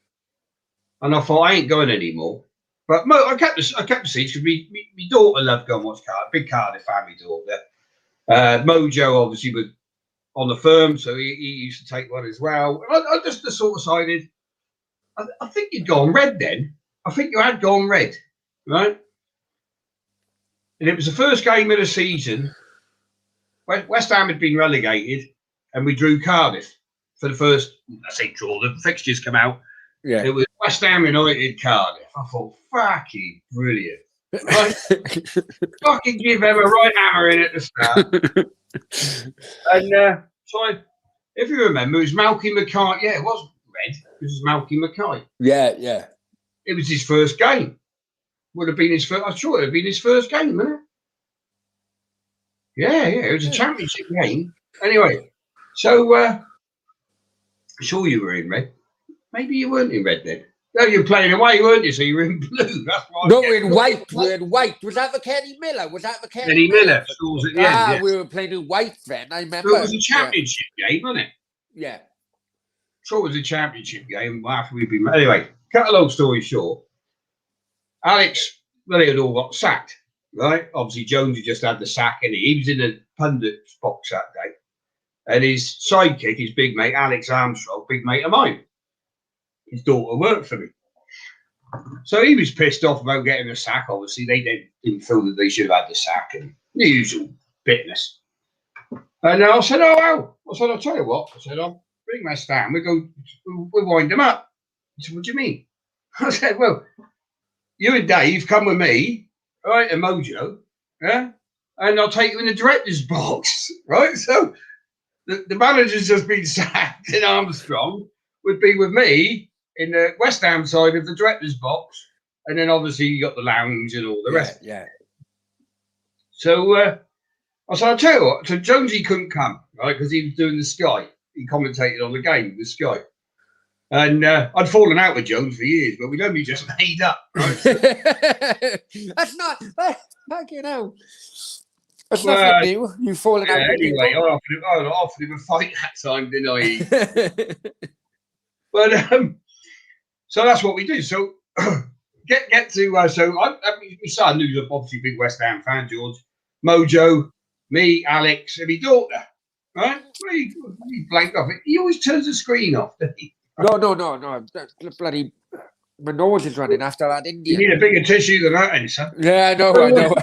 And I thought I ain't going anymore. But I kept the seats because my daughter loved going watch Cardiff. Big Cardiff family daughter. Mojo obviously was on the firm, so he used to take one as well. I just sort of decided. I think you'd gone red then. I think you had gone red, right? And it was the first game of the season. West Ham had been relegated, and we drew Cardiff for the first. I say draw. The fixtures come out. Yeah. It was West Ham United Cardiff. I thought, fucking brilliant. Right? Fucking give them a right hammer in at the start. And so, if you remember, it was Malky Mackay. Yeah, it was red. This is Malky Mackay. Yeah. It was his first game. would have been his first. I'm sure it would have been his first game, wouldn't it? Yeah, it was a championship game. Anyway, so I saw you were in red. Maybe you weren't in red then. No, you were playing away, weren't you? So you were in blue. That's why. No, we're in white. We're in white. Was that the Kenny Miller? Kenny Miller scores at the end. Yeah. We were playing in white then. I remember. So it was a championship game, wasn't it? Yeah. So it was a championship game after we'd been. Anyway, cut a long story short. Alex, well, they had all got sacked, right? Obviously, Jonesy just had the sack, and he was in the pundit's box that day. And his sidekick, his big mate, Alex Armstrong, big mate of mine. His daughter worked for me. So he was pissed off about getting a sack. Obviously, they didn't feel that they should have had the sack and the usual bitterness. And I said, oh, well. I said, I'll tell you what. I said, I'll bring my stand. We'll wind them up. He said, what do you mean? I said, well, you and Dave come with me, right, and Mojo, yeah? And I'll take you in the director's box, right? So the manager's just been sacked in Armstrong would be with me in the West Ham side of the director's box. And then obviously you got the lounge and all the rest. Yeah. So I said, I'll tell you what. So Jonesy couldn't come, right, because he was doing the Sky. He commentated on the game, the Sky. And I'd fallen out with Jones for years, but we'd only just made up. Right? That's not, you know, that's nothing new. You've fallen out with anyway, people. I offered him a fight that time, didn't I? But so that's what we do. So get to so my son, who's obviously a big West Ham fan, George, Mojo, me, Alex, and my daughter. Right? He blanked off it. He always turns the screen off, doesn't he? No. That bloody my nose is running after that Indian. You need a bigger tissue than that, son. Yeah, I know.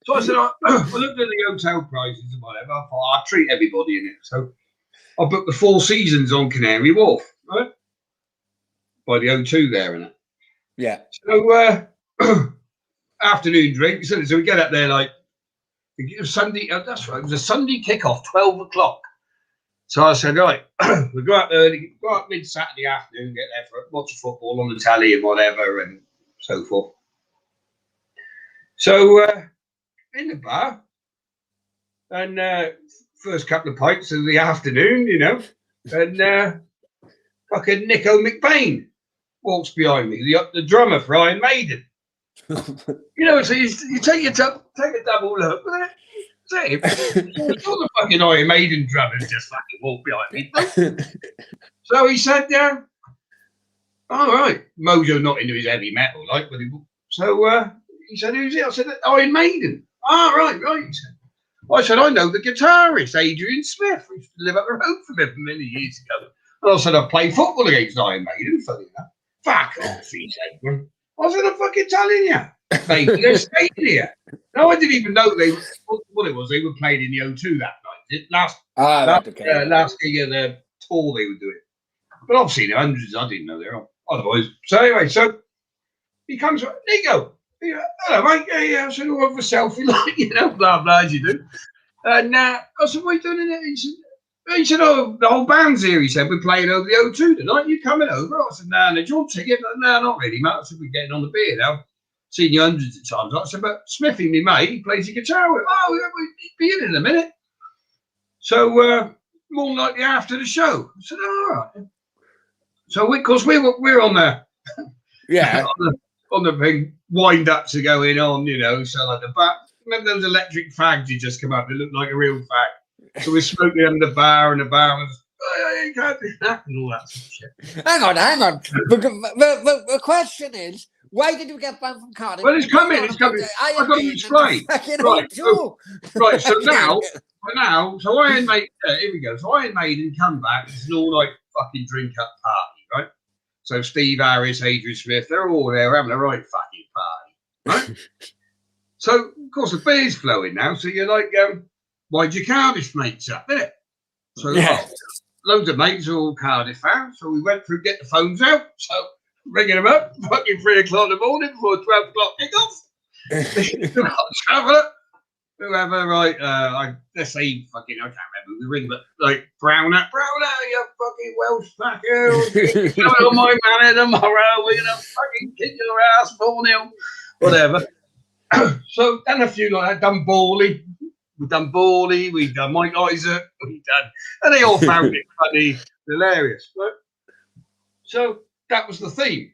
So I said, I looked at the hotel prices and whatever. I thought I'd treat everybody in it. So I booked the 4 seasons on Canary Wharf, right? By the O2 there, innit? Yeah. So afternoon drinks, so we get up there like Sunday. That's right. It was a Sunday kickoff, 12 o'clock. So I said, right, we'll go out early, go out mid-Saturday afternoon, get there for watch football on the telly and whatever and so forth. So in the bar, and first couple of pints of the afternoon, you know, and fucking Nico McBain walks behind me, the drummer for Iron Maiden. You know, so you take a double look. All the fucking Iron Maiden drummers just fucking walk behind me. So he said, all right, Mojo not into his heavy metal, like, but he said, who's it? I said, Iron Maiden. Oh, right, he said. I said, I know the guitarist, Adrian Smith. We used to live up the road from him many years ago. And I said, I played football against Iron Maiden, funny enough. Fuck off, he said. I said, I'm fucking telling you. Maybe they're staying here. No, I didn't even know what it was. They were playing in the O2 that night. Last gig of the tour they were doing. But I've seen hundreds. I didn't know they were on. Otherwise. So anyway, so he comes, Nico. Hello, mate. Yeah. I said, oh, have a selfie, like, you know, blah, blah, as you do. And I said, what are you doing in there? He said, oh, the whole band's here. He said, we're playing over the O2 tonight. You coming over? I said, no, do you want a ticket? No, not really, mate. I said, we're getting on the beer now. Seen you hundreds of times. I said, but Smithy, me mate, he plays the guitar with. Oh, we'll be in a minute. So, more likely after the show. I said, all right. So, because we're on the on the big wind-ups are going on, you know. So, like the back, remember those electric fags you just come up? They look like a real fag. So we're smoking in the bar, and the bar was, oh, you can't do that, and all that sort of shit. Hang on. The question is, why did you get banned from Cardiff? Well, it's coming. I've got to explain. Right. So now, so Iron Maiden. Here we go. So Iron Maiden come back. It's an all-night fucking drink-up party, right? So Steve Harris, Adrian Smith, they're all there having a right fucking party, right? So of course the beer's flowing now. So you're like, why'd your Cardiff mates up, innit? So loads of mates are all Cardiff fans. So we went through, get the phones out. So ringing them up, fucking 3 o'clock in the morning before 12 o'clock kickoff. Traveller. whoever, right? Let's say fucking, I can't remember the ring, but like Browner, you fucking Welsh fucker, coming on my manor tomorrow. We're gonna fucking kick your ass 4-0, whatever. So done a few like that. Done Borley, we've done Mike Isaac, and they all found it funny, hilarious. Right? So that was the theme.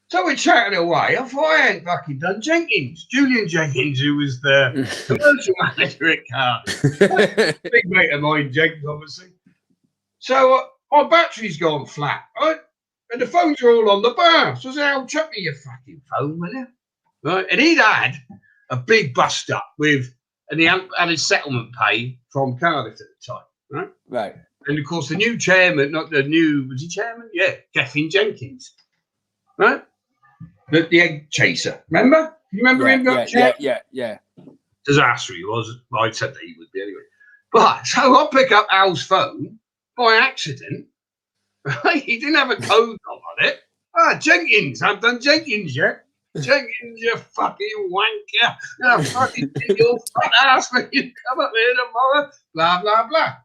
So we're chatting away. I thought I hadn't fucking done Jenkins, Julian Jenkins, who was the commercial manager at Cardiff. Big mate of mine, Jenkins, obviously. So my battery's gone flat, right? And the phones are all on the bar. So I said, "Oh, chuck me your fucking phone, will you?" Right? And he'd had a big bust up and he had his settlement pay from Cardiff at the time, right? Right. And of course, the new chairman, was he chairman? Yeah, Gethin Jenkins, right? The egg chaser, remember? You remember him? Yeah. Disaster he was. I said that he would be anyway. But so I pick up Al's phone by accident. Right? He didn't have a code on it. Jenkins, I've done Jenkins yet. Jenkins, you fucking wanker. I'll fucking kick your fat ass when you come up here tomorrow. Blah, blah, blah.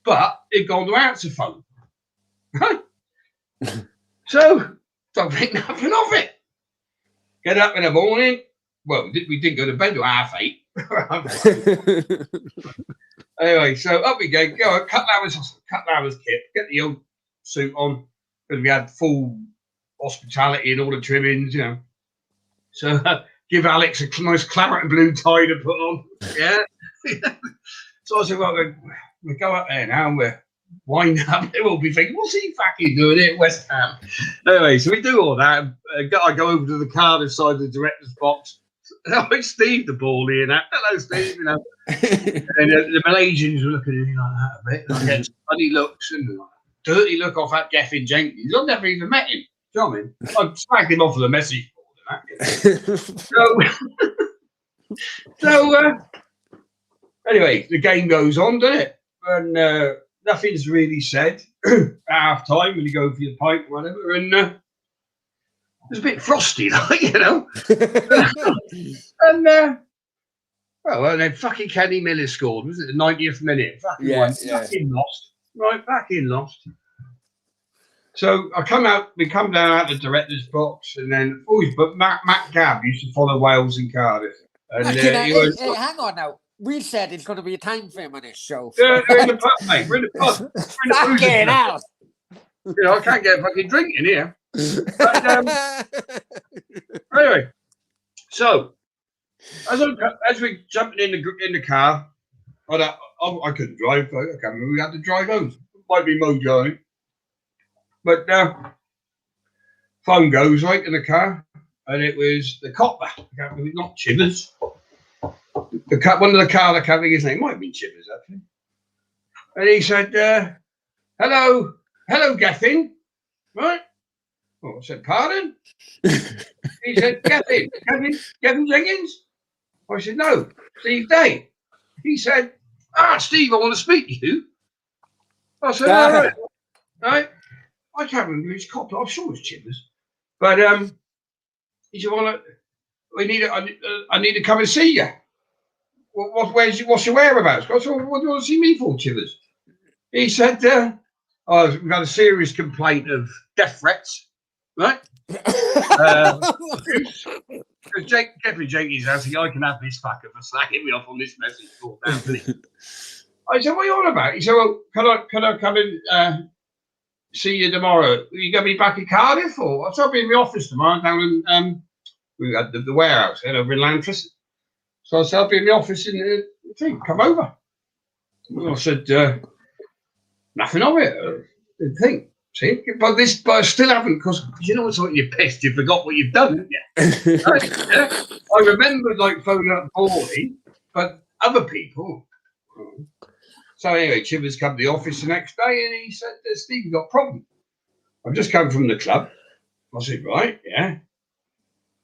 But it'd gone to answer phone. Right? So don't think nothing of it. Get up in the morning. Well, we didn't go to bed till 8:30. Anyway, so up we go. Go a couple hours kit. Get the old suit on because we had full hospitality and all the trimmings, you know. So give Alex a nice claret and blue tie to put on. Yeah. So I said, well, we go up there now and we're winding up. They will be thinking, what's he fucking doing here at West Ham? Anyway, so we do all that. I go over to the Cardiff side of the director's box. It's Steve the Bally and that. Hello, Steve. You know. And the Malaysians were looking at me like that a bit. And I get funny looks and dirty look off that Gethin Jenkins. I've never even met him. Do you know what I mean? I snagged him off of the message board and that. Anyway, the game goes on, doesn't it? And nothing's really said at half time when you go for your pint or whatever. And it's a bit frosty, like, you know. And and then fucking Kenny Miller scored. Was it the 90th minute? Fucking lost. Right, fucking lost. So we come down out the director's box, and then but Matt Gabb used to follow Wales and Cardiff. And hey, hang on now. We said it's going to be a time frame on this show. We're in the pub, mate. We're in the pub. Fucking hell. You know, I can't get a fucking drink in here. But, anyway, so as we jumped in the car, I couldn't drive. I can't remember. We had to drive home. Might be Mojo. But phone goes right in the car, and it was the copper. Not Chivers. One of the car, I can't think his name. Might have been Chivers actually. And he said, "Hello, Gethin." Right? Oh, I said, "Pardon?" He said, "Gethin Jenkins." I said, "No, Steve Day." He said, "Steve, I want to speak to you." I said, "All right." I can't remember his copper. I'm sure it was Chivers. But he said, I need to come and see you. What's your whereabouts? I said, what do you want to see me for, Chivers? He said, we've got a serious complaint of death threats, right? Jeffrey Jenkins asked, I can have this fucker for slacking me off on this message board. I said, what are you on about? He said, well, can I come and see you tomorrow? Are you going to be back in Cardiff? Or I said, I'll be in the office tomorrow down in we had the warehouse over in Lancaster. So I said, I'll be in the office in the thing, come over. And I said, nothing of it. I didn't think. See? But I still haven't, because you know what's like, you're pissed, you forgot what you've done, haven't you? I remembered like phoning up Borley, but other people. So anyway, Chivers come to the office the next day and he said, Steve, you've got a problem. I've just come from the club. I said, right, yeah.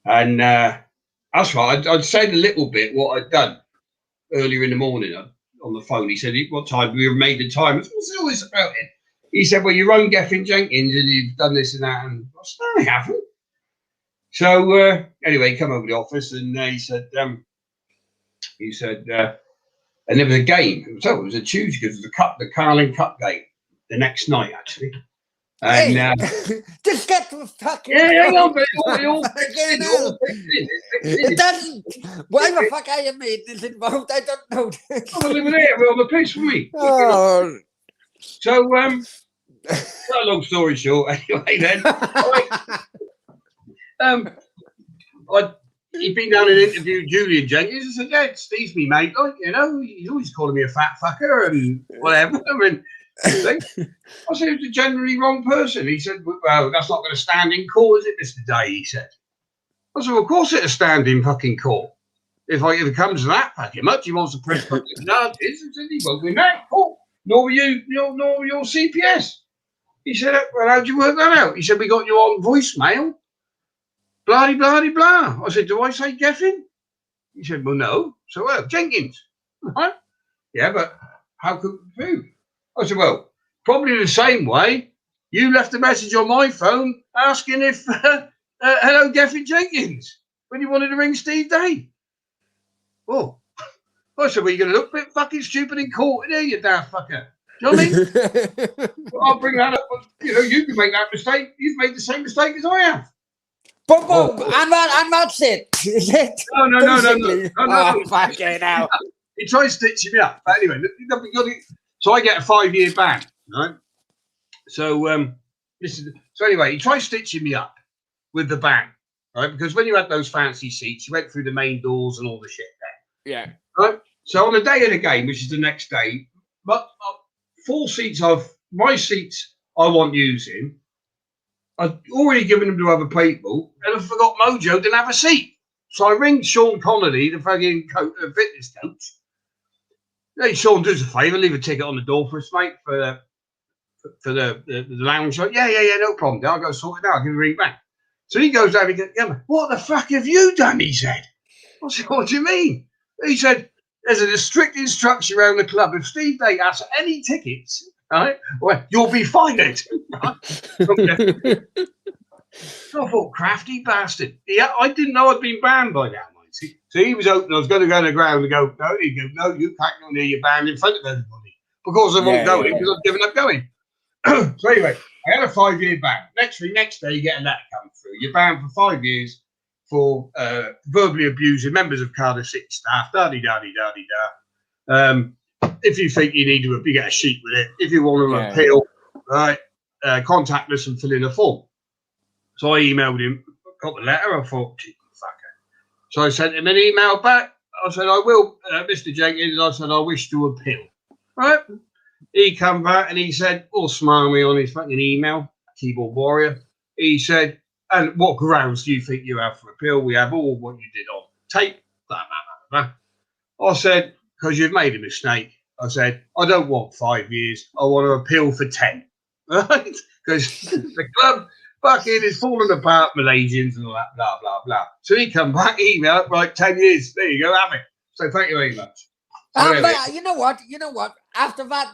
And that's right. I'd said a little bit what I'd done earlier in the morning on the phone. He said, what time? We made the time. What's all this about it? He said, well, you run Gethin Jenkins and you've done this and that. And I said, no, I haven't. So anyway, he come over to the office and he said, he said, and there was a game. It was a Tuesday because it was the Carling Cup game the next night, actually. And just get to the fucking. hang on, but it all fits in. It doesn't. Why the fuck are you made this involved? I don't know. Well, we're there. We're on the piss for me. Oh. So, cut a long story short, anyway, then. He'd been down and interviewed Julian Jenkins. I said, yeah, Steve's me mate. Like, you know, he's always calling me a fat fucker and whatever. And I said, he was a generally wrong person. He said, well, that's not going to stand in court, is it, Mr. Day? He said. I said, well, of course it'll stand in fucking court. If it comes to that fucking much, he wants to press fucking charges. He said, he won't win that court. Nor your CPS. He said, well, how'd you work that out? He said, we got you on voicemail. Blah, blah, blah, blah. I said, do I say Geffin? He said, well, no. So, Jenkins. Right? Yeah, but how could we prove? I said, well, probably the same way you left a message on my phone asking if, hello, Geffin Jenkins, when you wanted to ring Steve Day. Oh. I said, well, you're going to look a bit fucking stupid in court, here, you daft fucker. Do you know what I mean? Well, I'll bring that up. You know, you can make that mistake. You've made the same mistake as I have. Boom, boom, and that's it. Is it? No. Fucking hell. He tries stitching me up. But anyway, so I get a 5-year ban, right? So anyway, he tries stitching me up with the ban, right? Because when you had those fancy seats, you went through the main doors and all the shit there. Yeah. Right? So on the day of the game, which is the next day, but 4 seats of my seats I want using, I'd already given them to other people, and I forgot Mojo didn't have a seat. So I ring Sean Connolly, the fucking fitness coach. Hey, Sean, do us a favour, leave a ticket on the door for us, mate, for the lounge. Like, yeah, no problem. I'll go sort it out. I'll give you a ring back. So he goes down and goes, yeah, what the fuck have you done? He said. I said, what do you mean? He said, there's a strict instruction around the club. If Steve Day asks any tickets, right, well, you'll be fined. Right? So I thought, crafty bastard. Yeah, I didn't know I'd been banned by that, mate. So he was hoping I was going to go on the ground and go, no, you can't go near your band in front of everybody. Because I won't go in because I've given up going. So anyway, I had a 5-year ban. Next day, you get a letter come through. You're banned for 5 years for verbally abusing members of Cardiff City staff, if you think you need to get a sheet with it, if you want to appeal, right, contact us and fill in a form. So I emailed him, got the letter, I thought, fucker. So I sent him an email back. I said, I will, Mr. Jenkins, I said, I wish to appeal. Right? He come back and he said, all smarmy on his fucking email, keyboard warrior. He said, and what grounds do you think you have for appeal? We have all what you did on tape. Blah, blah, blah, blah. I said, because you've made a mistake. I said, I don't want 5 years. I want to appeal for 10. Right? Because the club fucking is falling apart, Malaysians and all that, blah, blah, blah. So he come back, email, right, 10 years. There you go, have it. So thank you very much. But you know what? After that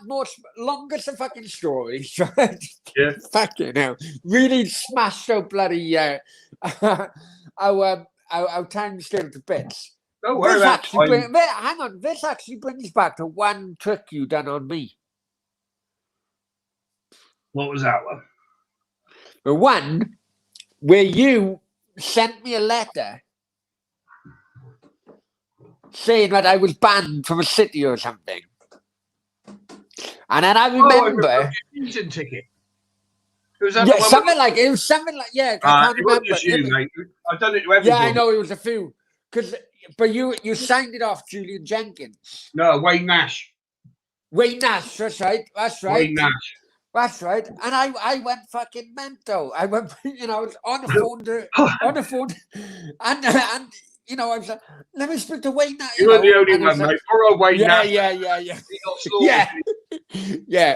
longest of fucking stories, right? Yeah. Fucking hell. Really smashed so bloody our time still to bits. Don't worry about it. Hang on, this actually brings back to one trick you done on me. What was that one? The one where you sent me a letter saying that I was banned from a city or something. And then I remember season ticket. something like I can't remember. Just you, mate. I've done it to everyone. Yeah, I know it was a few. But you signed it off, Julian Jenkins. No, Wayne Nash. Wayne Nash, that's right. Wayne Nash. That's right. And I went fucking mental. I went, I was on the phone and I was like, let me speak to Wayne Nash. You were the only one, mate. Poor old Wayne Nash. Yeah.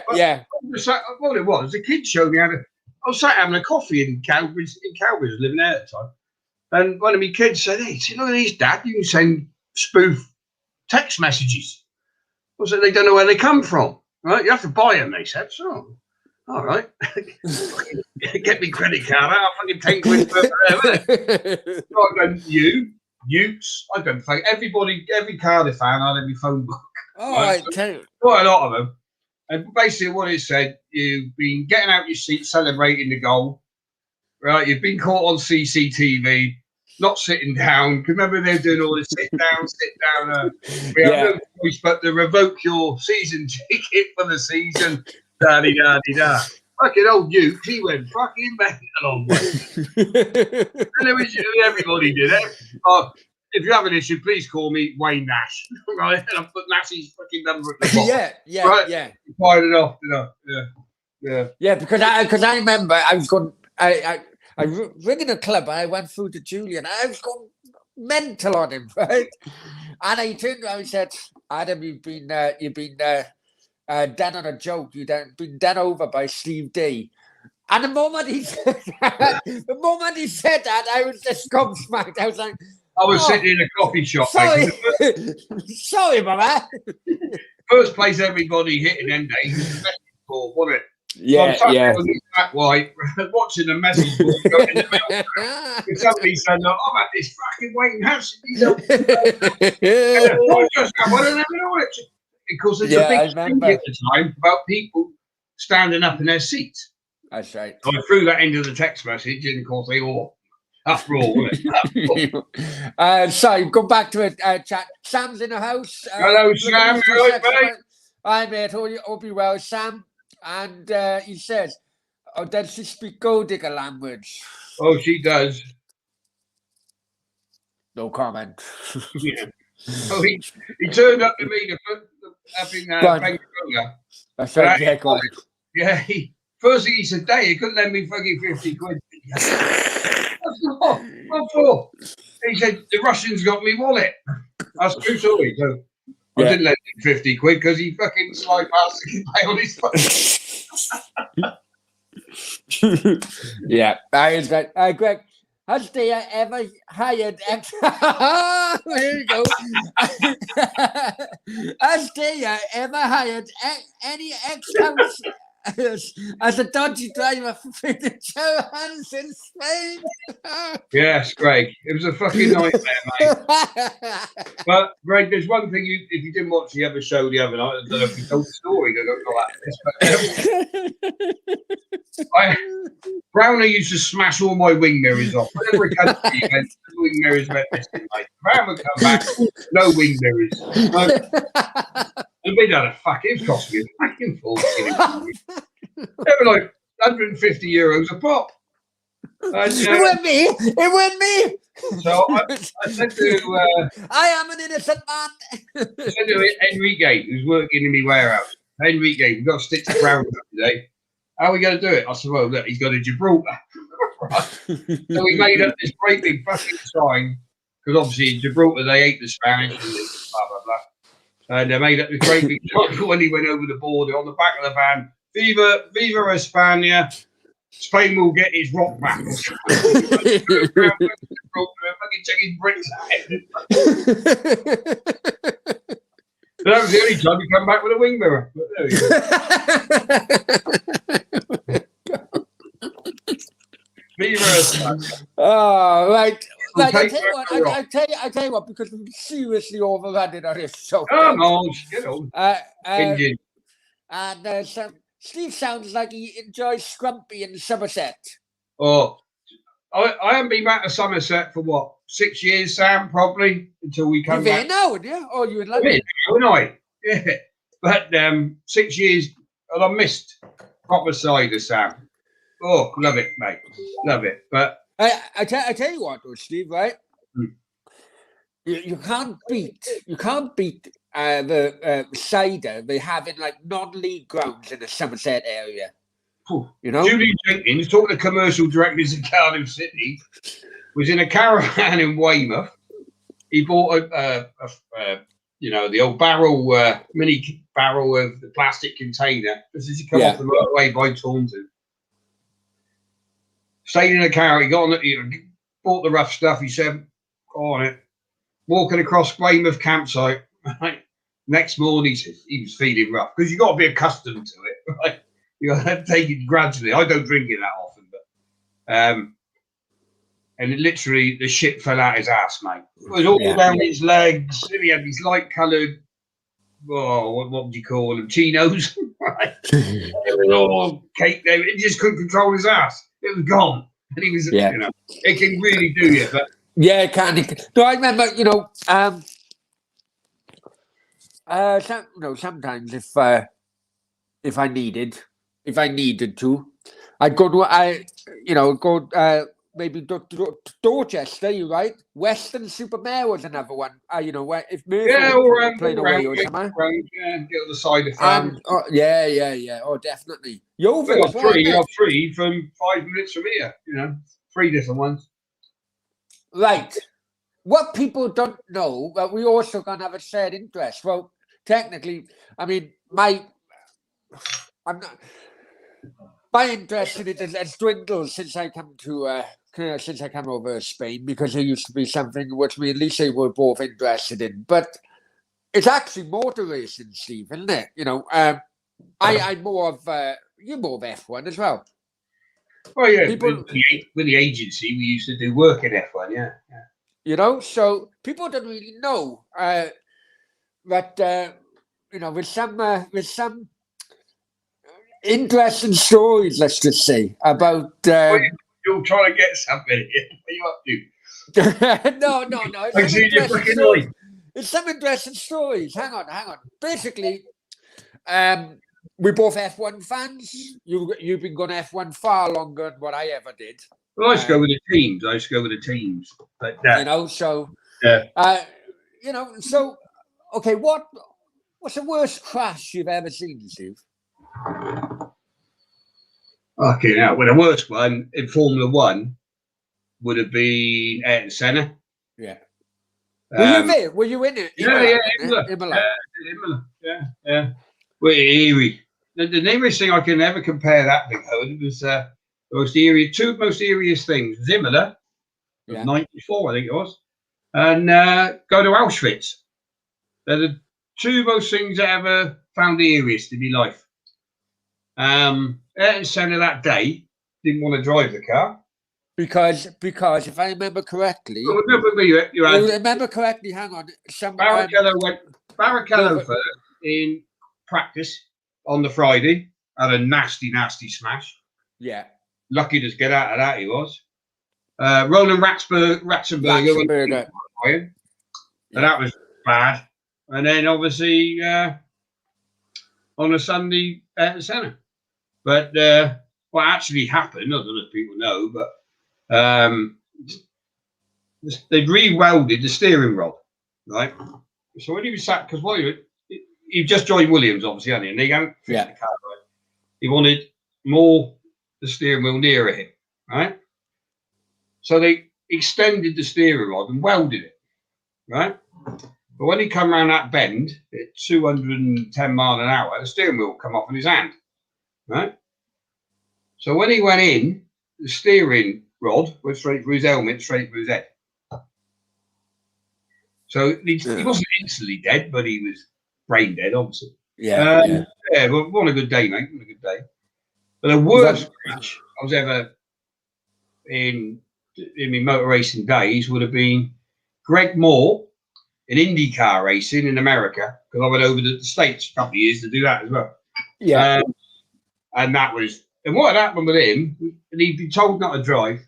Well, it was. The kids showed me I was sat having a coffee in Calgary, I was living there at the time. And one of my kids said, hey, look at these, Dad, you can send spoof text messages. I said, they don't know where they come from, right? You have to buy them, they said. So, all right. Get me credit card out, I'll fucking take quid for them. You Utes. I don't think every Cardiff fan had every phone book. All right, quite a lot of them. And basically, what it said, you've been getting out your seat, celebrating the goal, right? You've been caught on CCTV, not sitting down. Remember, they're doing all this sit down. We have no choice but to revoke your season ticket for the season. Da-di-da-di-da. Fucking old Duke, he went fucking mental on one. And it was, everybody did it. If you have an issue, please call me Wayne Nash. Right? And I put Nash's fucking number at the bottom. Yeah. Fired it off, Yeah, because I remember I was going, I ringing a club, and I went through to Julian. I was going mental on him, right? And I turned around and said, Adam, you've been done on a joke. You've been done over by Steve D. And the moment he said that, I was just gobsmacked. I was like, I was sitting in a coffee shop. Sorry, sorry, mama. First place everybody hit in them days was the message board, wasn't it? Yeah, so on the black white, watching the message board go in the mail. And somebody said, "Look, I'm at this fucking Waiting House." Because there's a big thing at the time about people standing up in their seats. That's right. So I threw that into the text message, and of course they all uproar. Sorry, go back to it, chat. Sam's in the house. Hello, Sam. You right, mate? Hi, mate. Hope you well, Sam. And he says, "Oh, does she speak gold digger language?" Oh, she does. No comment. Yeah. Oh, he turned up to me up in Bengaluru. That's right. Yeah, go on. Yeah. First thing he said, "Daya, you couldn't lend me fucking 50 quid." What for? He said, "The Russians got me wallet." That's true story. So I didn't lend him 50 quid because he fucking slide past the pay on his phone. Yeah, that is right. Greg, has Daya ever hired there you go. Has Daya ever hired any ex-house as a dodgy driver for furniture hands in Spain? Yes, Greg. It was a fucking nightmare, mate. But, Greg, there's one thing, if you didn't watch the other show the other night, I don't know if you told the story, Brownie used to smash all my wing mirrors off. Whenever a country went, the wing mirrors went missing, mate. Brown would come back, no wing mirrors. And we had a it was costing me a fucking fortune. They were like €150 a pop. And, it wasn't me. So I said to I am an innocent man. I said to Enrique, who's working in my warehouse. Enrique, we've got to stitch the ground up today. How are we going to do it? I said, well, look, he's got a Gibraltar. Right. So we made up this great big fucking sign, because obviously in Gibraltar they hate the Spanish and blah, blah, blah. And they made up this great big sign when he went over the border on the back of the van. Viva España. Spain will get his rock back. Fucking check his bricks out. That was the only time he come back with a wing mirror. But there we go. Viva España. Oh, right. Like, I tell you what, because I'm seriously overrunning on this show. Come on, get on. And Steve sounds like he enjoys Scrumpy in Somerset. Oh, I haven't been back to Somerset for what, 6 years, Sam, probably, until we come back. You're now, yeah? Oh, you in London? Yeah. But 6 years, and I missed proper cider, Sam. Oh, love it, mate. Love it. But I tell you what, though, Steve, right? You can't beat the cider they have in like non-league grounds in the Somerset area. You know, Julian Jenkins, talking to commercial directors in Cardiff City, was in a caravan in Weymouth. He bought the old barrel, mini barrel of the plastic container. This is come off the motorway by Taunton. Stayed in a car. He got on it. Bought the rough stuff. He said, "Go on it." Walking across Weymouth campsite. Right? Next morning, he was feeling rough because you got to be accustomed to it. Right? You got to take it gradually. I don't drink it that often, but and literally the shit fell out his ass, mate. It was all down his legs. He had these light-coloured, what would you call them, chinos? Right? It was all caked there. He just couldn't control his ass. It was gone. And he was, you know, it can really do you. But yeah, it can. No, I remember, you know, sometimes if I needed to, I'd go to maybe Dorchester. You right? Western Supermare was another one. You know, where if Murphy was playing away or something, get on the side of fun. Yeah. Oh, definitely. Yeovil as well. You're free from 5 minutes from here. You know, 3 different ones. Right. What people don't know, but we also can have a shared interest. Well, technically, I mean, my interest in it has dwindled since I come over to Spain, because it used to be something which me and Lisa were both interested in. But it's actually motor racing, Steve, isn't it? You know, I'm more of you're more of F1 as well. Oh yeah, with the agency, we used to do work in F1. Yeah. You know, so people don't really know that you know, with some interesting stories, let's just say, about. You're trying to get something here. What are you up to? No. It's some interesting stories. Hang on. Basically, we're both F1 fans. You've been going F1 far longer than what I ever did. Well, I used to go with the teams. But you know, so you know, so okay. What's the worst crash you've ever seen, Steve? Okay, now, well, the worst one in Formula One would have been Ayrton Senna. Yeah. Were you there? Were you in it? Imola. Yeah. Well, eerie. The nearest thing I can ever compare that thing, Howard, was two most eeriest things was Imola, 94, I think it was, and go to Auschwitz. They're the two most things I ever found the eeriest in my life. Ayrton Senna that day didn't want to drive the car because if I remember correctly, hang on, Barrichello first in practice on the Friday had a nasty smash. Yeah, lucky to get out of that. He was Roland Ratzenberger. And that was bad. And then obviously on a Sunday at the centre. But what actually happened, I don't know if people know, but they'd re-welded the steering rod, right? So when he was sat, because he just joined Williams, obviously, hadn't he? And they hadn't fixed the car right. He wanted more the steering wheel nearer him, right? So they extended the steering rod and welded it, right? But when he come around that bend at 210 miles an hour, the steering wheel come off in his hand, right? So when he went in, the steering rod went straight through his helmet, straight through his head. So he wasn't instantly dead, but he was brain dead, obviously. Yeah, well, what a good day, mate. What a good day. But the worst crash I was ever in my motor racing days would have been Greg Moore in IndyCar racing in America, because I went over to the States a couple of years to do that as well. Yeah. And that was, and what had happened with him, and he'd been told not to drive.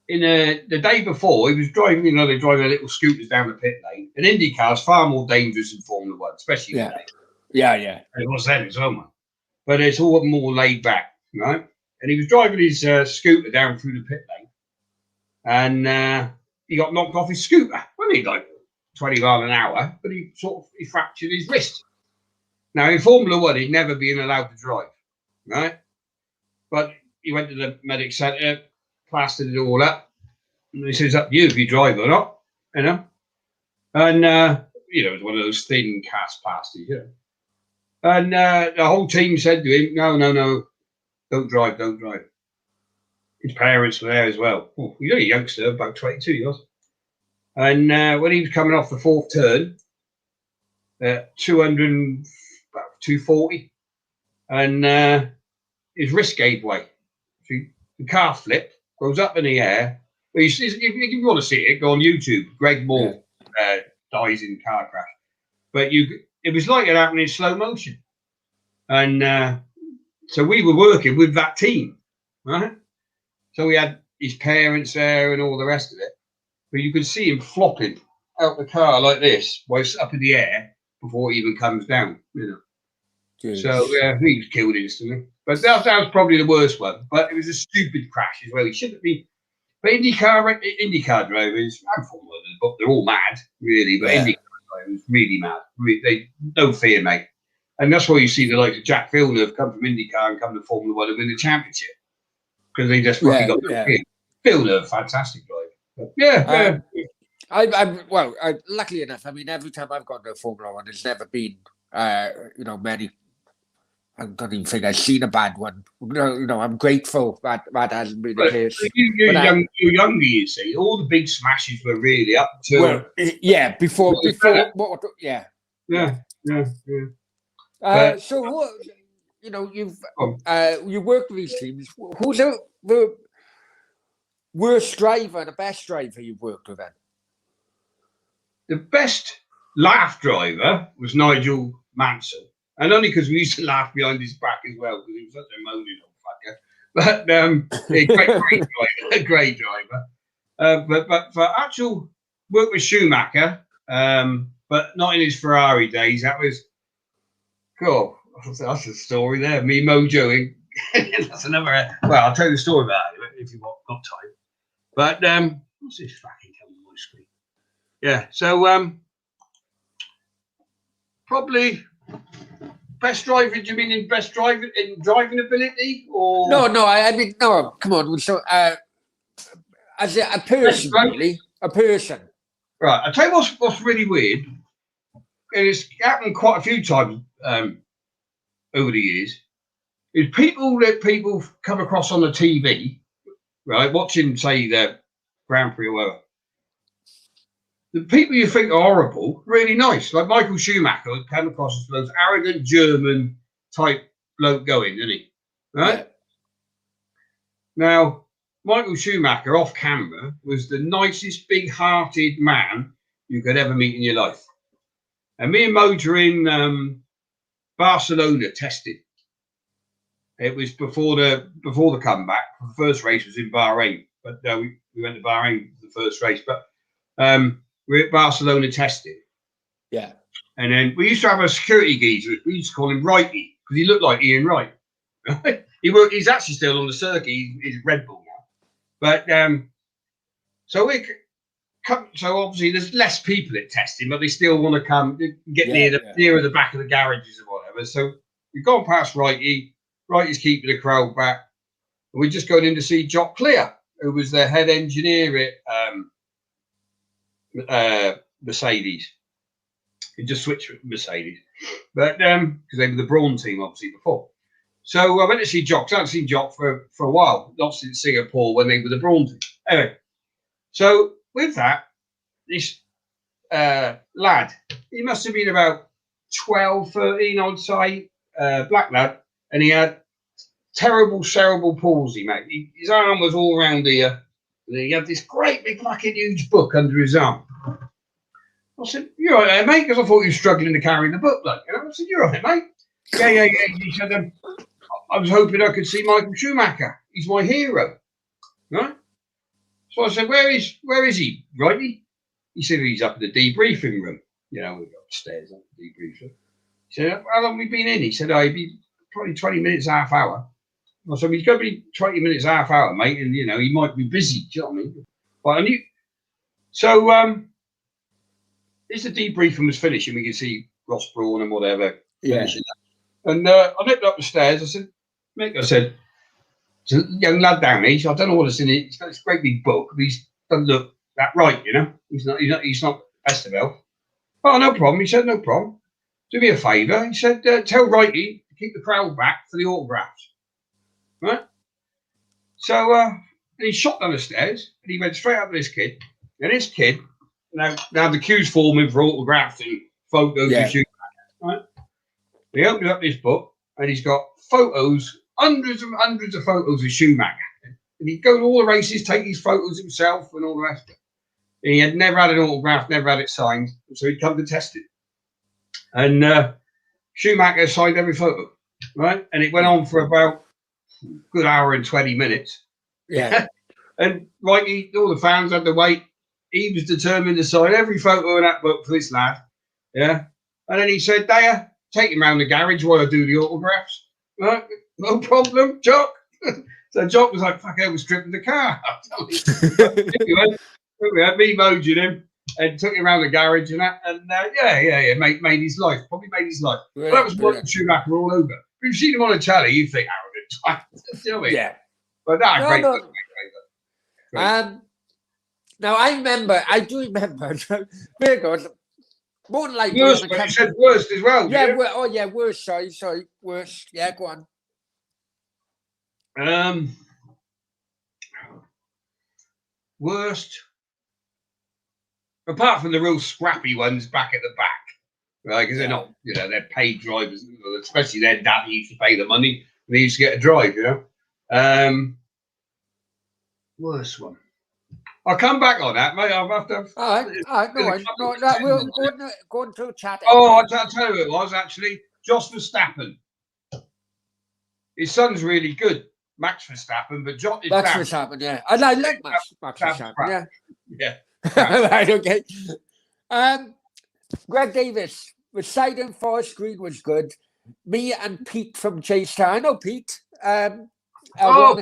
In the day before, he was driving, they're driving little scooters down the pit lane. And IndyCar is far more dangerous than Formula One, especially today. Yeah. It was then as well, man. But it's all more laid back, right? And he was driving his scooter down through the pit lane. And he got knocked off his scooter. Wasn't he, like 20 miles an hour? But he fractured his wrist. Now, in Formula One, he'd never been allowed to drive, right? But he went to the medic centre, plastered it all up, and he says, it's up to you if you drive or not, And, it was one of those thin cast plasters, And the whole team said to him, no, don't drive. His parents were there as well. Oh, he's only a youngster, about 22 years. And when he was coming off the fourth turn, 240, and his wrist gave way. So the car flipped, goes up in the air, But if you want to see it, go on YouTube. Greg Moore dies in car crash. But it was like it happened in slow motion. And so we were working with that team, right? So we had his parents there and all the rest of it. But you could see him flopping out the car like this, while it's up in the air before it even comes down, you know. Jeez. So he was killed instantly. But that was probably the worst one. But it was a stupid crash as well. He shouldn't be. But IndyCar drivers, I'm Formula One, but they're all mad, really. But IndyCar drivers, really mad. They no fear, mate. And that's why you see the likes of Jack Villeneuve come from IndyCar and come to Formula One and win the championship, because they just fucking got no fear. Villeneuve, fantastic driver. Yeah. Luckily enough, I mean, every time I've gone to Formula One, there's never been, many. I don't even think I've seen a bad one. I'm grateful that hasn't been the case. You're younger, you see. All the big smashes were really up to. Well, before. Yeah. So what? You worked with these teams. Who's the worst driver and the best driver you've worked with then? The best laugh driver was Nigel Mansell. And only because we used to laugh behind his back as well, because he was such a moaning old fucker. But great driver. But for actual work with Schumacher, but not in his Ferrari days, that was cool. That's a story there. Me mojoing. That's another. Well, I'll tell you the story about it if you've got time. But what's this fucking coming on my screen? Yeah. So probably. Best driver? Do you mean in best driving ability, or no? I mean no. Come on. So, as a person, really, a person. Right. I'll tell you what's really weird. And it's happened quite a few times over the years. Is people come across on the TV, right? Watching, say, the Grand Prix or whatever. The people you think are horrible, really nice. Like Michael Schumacher came across as the most arrogant German type bloke going, didn't he? Right? Yeah. Now, Michael Schumacher off camera was the nicest, big-hearted man you could ever meet in your life. And me and Mo were in Barcelona testing. It was before the comeback. The first race was in Bahrain, but we went to Bahrain for the first race. But we're at Barcelona testing. Yeah. And then we used to have a security geezer. We used to call him Righty because he looked like Ian Wright. He's actually still on the circuit. He's Red Bull now. But so obviously there's less people at testing, but they still want to come get nearer the back of the garages or whatever. So we've gone past Righty. Righty's keeping the crowd back. And we're just going in to see Jock Clear, who was the head engineer at Mercedes. He just switched with Mercedes, but because they were the Brawn team obviously before. So I went to see Jock. I haven't seen Jock for a while, not since Singapore when they were the Brawn team. Anyway, so with that, this lad, he must have been about 12, 13, I'd say, black lad, and he had terrible cerebral palsy, mate. His arm was all around here. And he had this great big fucking huge book under his arm. I said, "You're right there, mate," because I thought he was struggling to carry the book. Like, I said, "You're right, mate." Yeah. He said, "I was hoping I could see Michael Schumacher. He's my hero." Right? So I said, "Where is he, Righty?" He said, "He's up in the debriefing room. We got upstairs up the debriefing room." He said, "How long have we been in?" He said, "He'd be probably 20 minutes, half hour." I said, "He's going to be 20 minutes, half hour, mate, and he might be busy." Do you know what I mean? But I knew. So as the debriefing was finishing, we could see Ross Brawn and whatever. Yeah. And I nipped up the stairs. I said, "Mick," I said, "there's a young lad down there. I don't know what it's in it. He's got this great big book, but he doesn't look that right, He's not best of health." "Oh, no problem." He said, "No problem. Do me a favour." He said, "Tell Righty to keep the crowd back for the autographs." Right? So he shot down the stairs and he went straight up to this kid. And this kid, now the queue's forming for autographs and photos of Schumacher. Right? He opens up this book and he's got photos, hundreds of photos of Schumacher. and he'd go to all the races, take his photos himself and all the rest of it. And he had never had an autograph, never had it signed, so he'd come to test it. And Schumacher signed every photo, right? And it went on for about a good hour and 20 minutes. Yeah. And right, all the fans had to wait. He was determined to sign every photo in that book for this lad. Yeah. And then he said, Daya, take him round the garage while I do the autographs. Right? No problem, Jock. So Jock was like, fuck, I was stripping the car. We had me mojing him and took him around the garage and that. And made his life. Probably made his life. But that was Michael Schumacher all over. If you've seen him on a telly, you think, arrogant. You know what I mean? Yeah. But that, great. Now I do remember, very good. More than likely, worst, but you said worst as well. Yeah, worst. Sorry, worst. Yeah, go on. Worst. Apart from the real scrappy ones back at the back, right? Because they're not, they're paid drivers, especially their dad used to pay the money and they used to get a drive, Worst one. I'll come back on that, mate. I'll have to. All right. No, we'll go into a chat. I'll tell you who it was, actually. Jos Verstappen. His son's really good, Max Verstappen, but Max Verstappen, yeah. I like Max Verstappen, yeah. Right, okay. Greg Davis, with Sidon Forest Green was good. Me and Pete from Chasetown. I know Pete. I know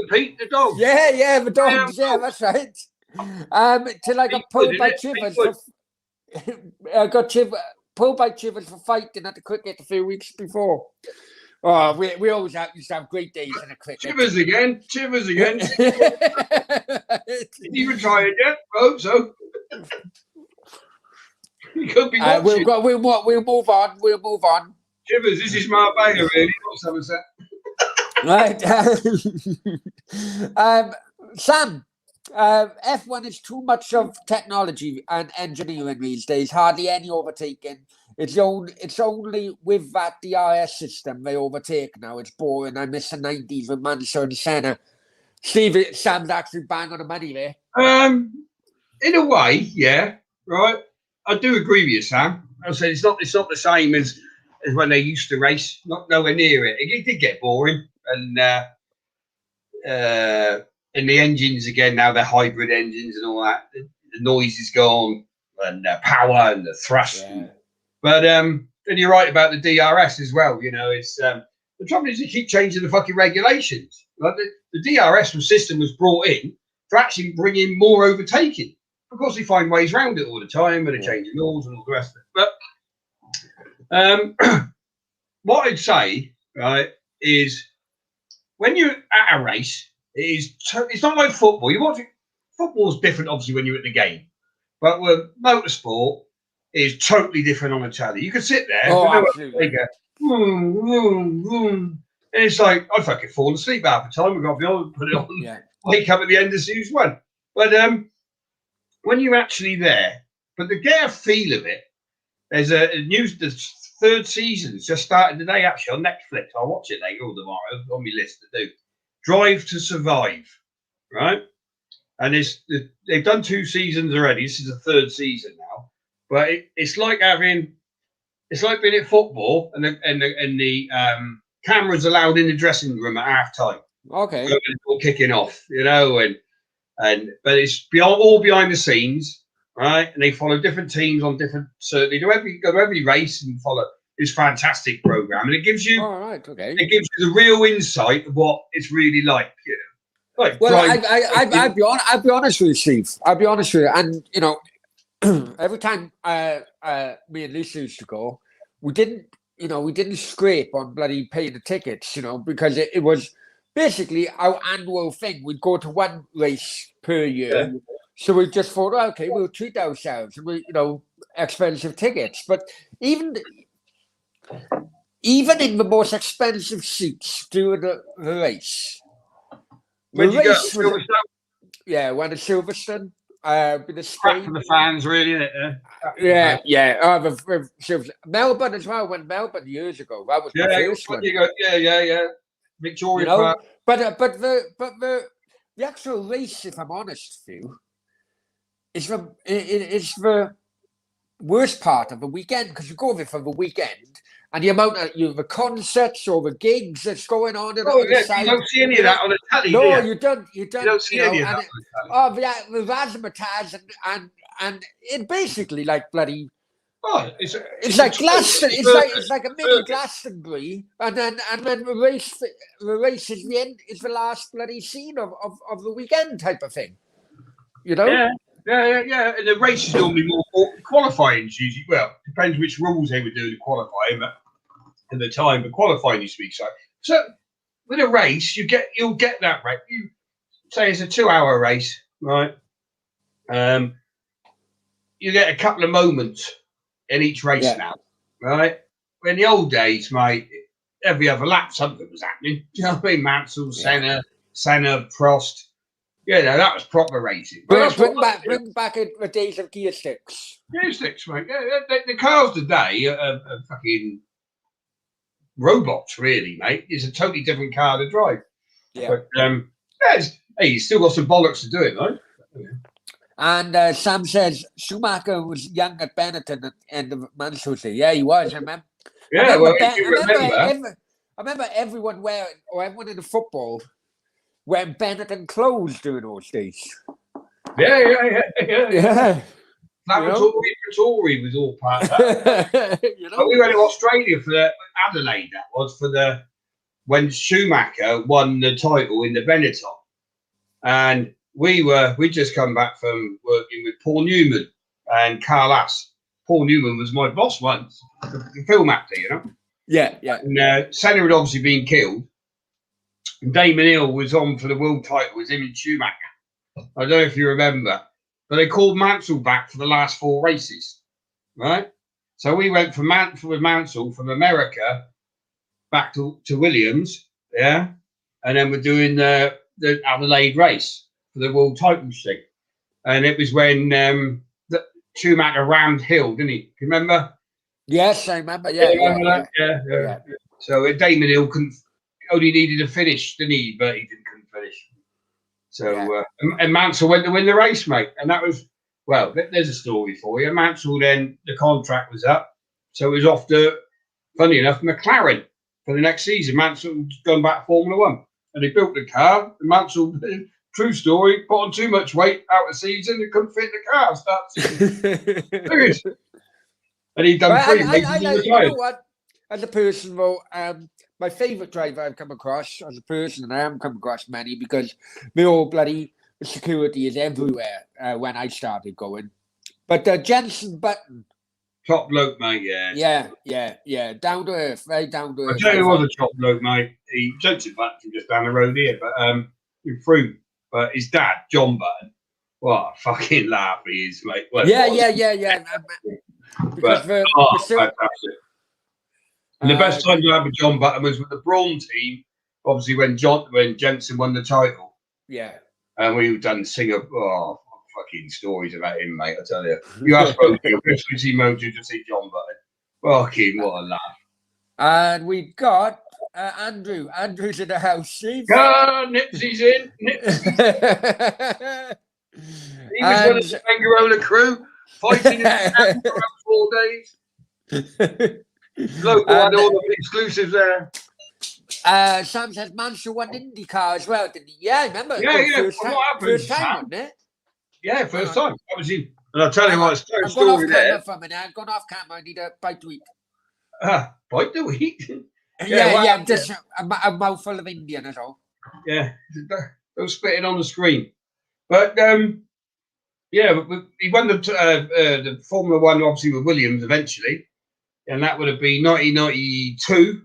Pete, the dog. Yeah, the dogs. Yeah, that's right. Till I got pulled by Chivers. Pulled by Chivers for fighting at the cricket a few weeks before. Oh, we always used to have great days in the cricket. Chivers again. Did he retire yet? I hope so. He could be watching. We'll move on. Chivers, this is Marbella, really, not Somerset. Right. Sam, F1 is too much of technology and engineering these days, hardly any overtaking. It's only with that DRS system they overtake now. It's boring. I miss the 90s with Mansell and Senna. Sam's actually bang on the money there. In a way, yeah, right. I do agree with you, Sam. I said it's not the same as when they used to race. Nowhere near it. It did get boring. And the engines again, now they're hybrid engines and all that. The noise is gone and the power and the thrust. Yeah. But and you're right about the DRS as well. It's the trouble is they keep changing the fucking regulations. Like the DRS system was brought in to actually bring in more overtaking. Of course, they find ways around it all the time, and they change the laws and all the rest of it. But what I'd say, right, is when you're at a race, it's not like football. Football's different, obviously, when you're at the game. But with motorsport, is totally different on a telly. You can sit there, and it's like I fucking fall asleep half the time. We've got to be on, put it on, wake up at the end of season one. But when you're actually there, but to get a feel of it, there's the third season. It's just started today, actually, on Netflix. I'll watch it later or tomorrow on my list to do. Drive to Survive, right? And they've done 2 seasons already. This is the 3rd season now. But it's like being at football and the cameras allowed in the dressing room at half time. Okay. So it's all kicking off, but it's all behind the scenes, right? And they follow different teams on different. So they go to every race and follow this fantastic program, and it gives you. All right. Okay. It gives you the real insight of what it's really like. Like, well, I'd be honest with you, Steve. I'd be honest with you, and every time me and Lisa used to go, we didn't scrape on bloody paying the tickets, because it was basically our annual thing. We'd go to one race per year, so we just thought, okay, we'll treat ourselves, and expensive tickets. But even in the most expensive seats during the race. When you go to Silverstone? Yeah, when at Silverstone. Bit of Spain for the fans, really, isn't it? Yeah. Melbourne as well. When Melbourne years ago, that was my first one. Yeah. Victoria Park. But the the actual race, if I'm honest with you, is the worst part of the weekend, because you go there for the weekend and the amount of the concerts or the gigs that's going on the side. You don't see any of that on the telly, no, do you? You don't. You don't See any of that on the telly. The razzmatazz and it basically like bloody. Oh, it's like Glastonbury. It's like a mini Glastonbury, and then the race is the end. It's the last bloody scene of the weekend type of thing. You know? Yeah. And the race is normally more qualifying. Usually, well, depends which rules they would do to qualifying, but at the time, but qualifying used to be so. With a race, you'll get that race. You say it's a 2-hour race, right? You get a couple of moments in each race now, right? In the old days, mate, every other lap something was happening. Do you know what I mean? Mansell, Senna, Prost. Yeah, that was proper racing. Bring back the days of gear sticks. Gear sticks, mate. Yeah, the cars today are fucking robots, really, mate. It's a totally different car to drive. Yeah. But hey, you still got some bollocks to do it, though. And Sam says Schumacher was young at Benetton at the end of Mansell's day. Yeah, he was. I remember. Yeah, I remember everyone in the football wearing Benetton clothes during those days. Yeah. Laboratory was all part of that. But we went to Australia for Adelaide. That was when Schumacher won the title in the Benetton, and we just come back from working with Paul Newman and Carl Ass. Paul Newman was my boss once, the film actor, you know. Yeah. And Senna had obviously been killed. And Damon Hill was on for the world title. It was him and Schumacher. I don't know if you remember, but they called Mansell back for the last 4 races, right? So we went with Mansell from America back to Williams, yeah, and then we're doing the Adelaide race for the world title thing. And it was when Schumacher rammed Hill, didn't he? Do you remember? Yes, I remember. Yeah. So Damon Hill only needed a finish, didn't he? But he couldn't finish. So and Mansell went to win the race, mate. And that was, well, there's a story for you. Mansell then, the contract was up, so it was off to, funny enough, McLaren for the next season. Mansell gone back to Formula One, and they built the car. And Mansell, true story, put on too much weight out of season and couldn't fit the car. And he'd done 3 races and retired. You know what? As a person, though, my favourite driver I've come across as a person, and I haven't come across many because the old bloody security is everywhere when I started going. But Jenson Button. Top bloke, mate, Yeah. Down to earth, very down to earth. I tell you what, a top bloke, mate. Jenson Button from just down the road here, but through. But his dad, John Button, what a fucking laugh he is, mate. Well, yeah. Because fantastic. And the best time I had with John Button was with the Brawn team, obviously when Jenson won the title. Yeah. And we've done fucking stories about him, mate, I tell you. You asked both of your Christmas emoji to see John Button. Fucking what a laugh. And we've got Andrew. Andrew's in the house, Steve. Nipsey's in. He was one of the Angarola crew, fighting in the for 4 days. Local had all the exclusives there. Sam says Mansell won IndyCar as well, didn't he? Yeah, I remember. First time, wasn't it? Yeah, first time. That was him. And I'll tell you what, it's a story there. I've gone off camera. I need a bite to eat. Bite to eat? Just a mouthful of Indian, that's all. Yeah, don't spit it on the screen. But he won the Formula One, obviously, with Williams eventually. And that would have been 1992.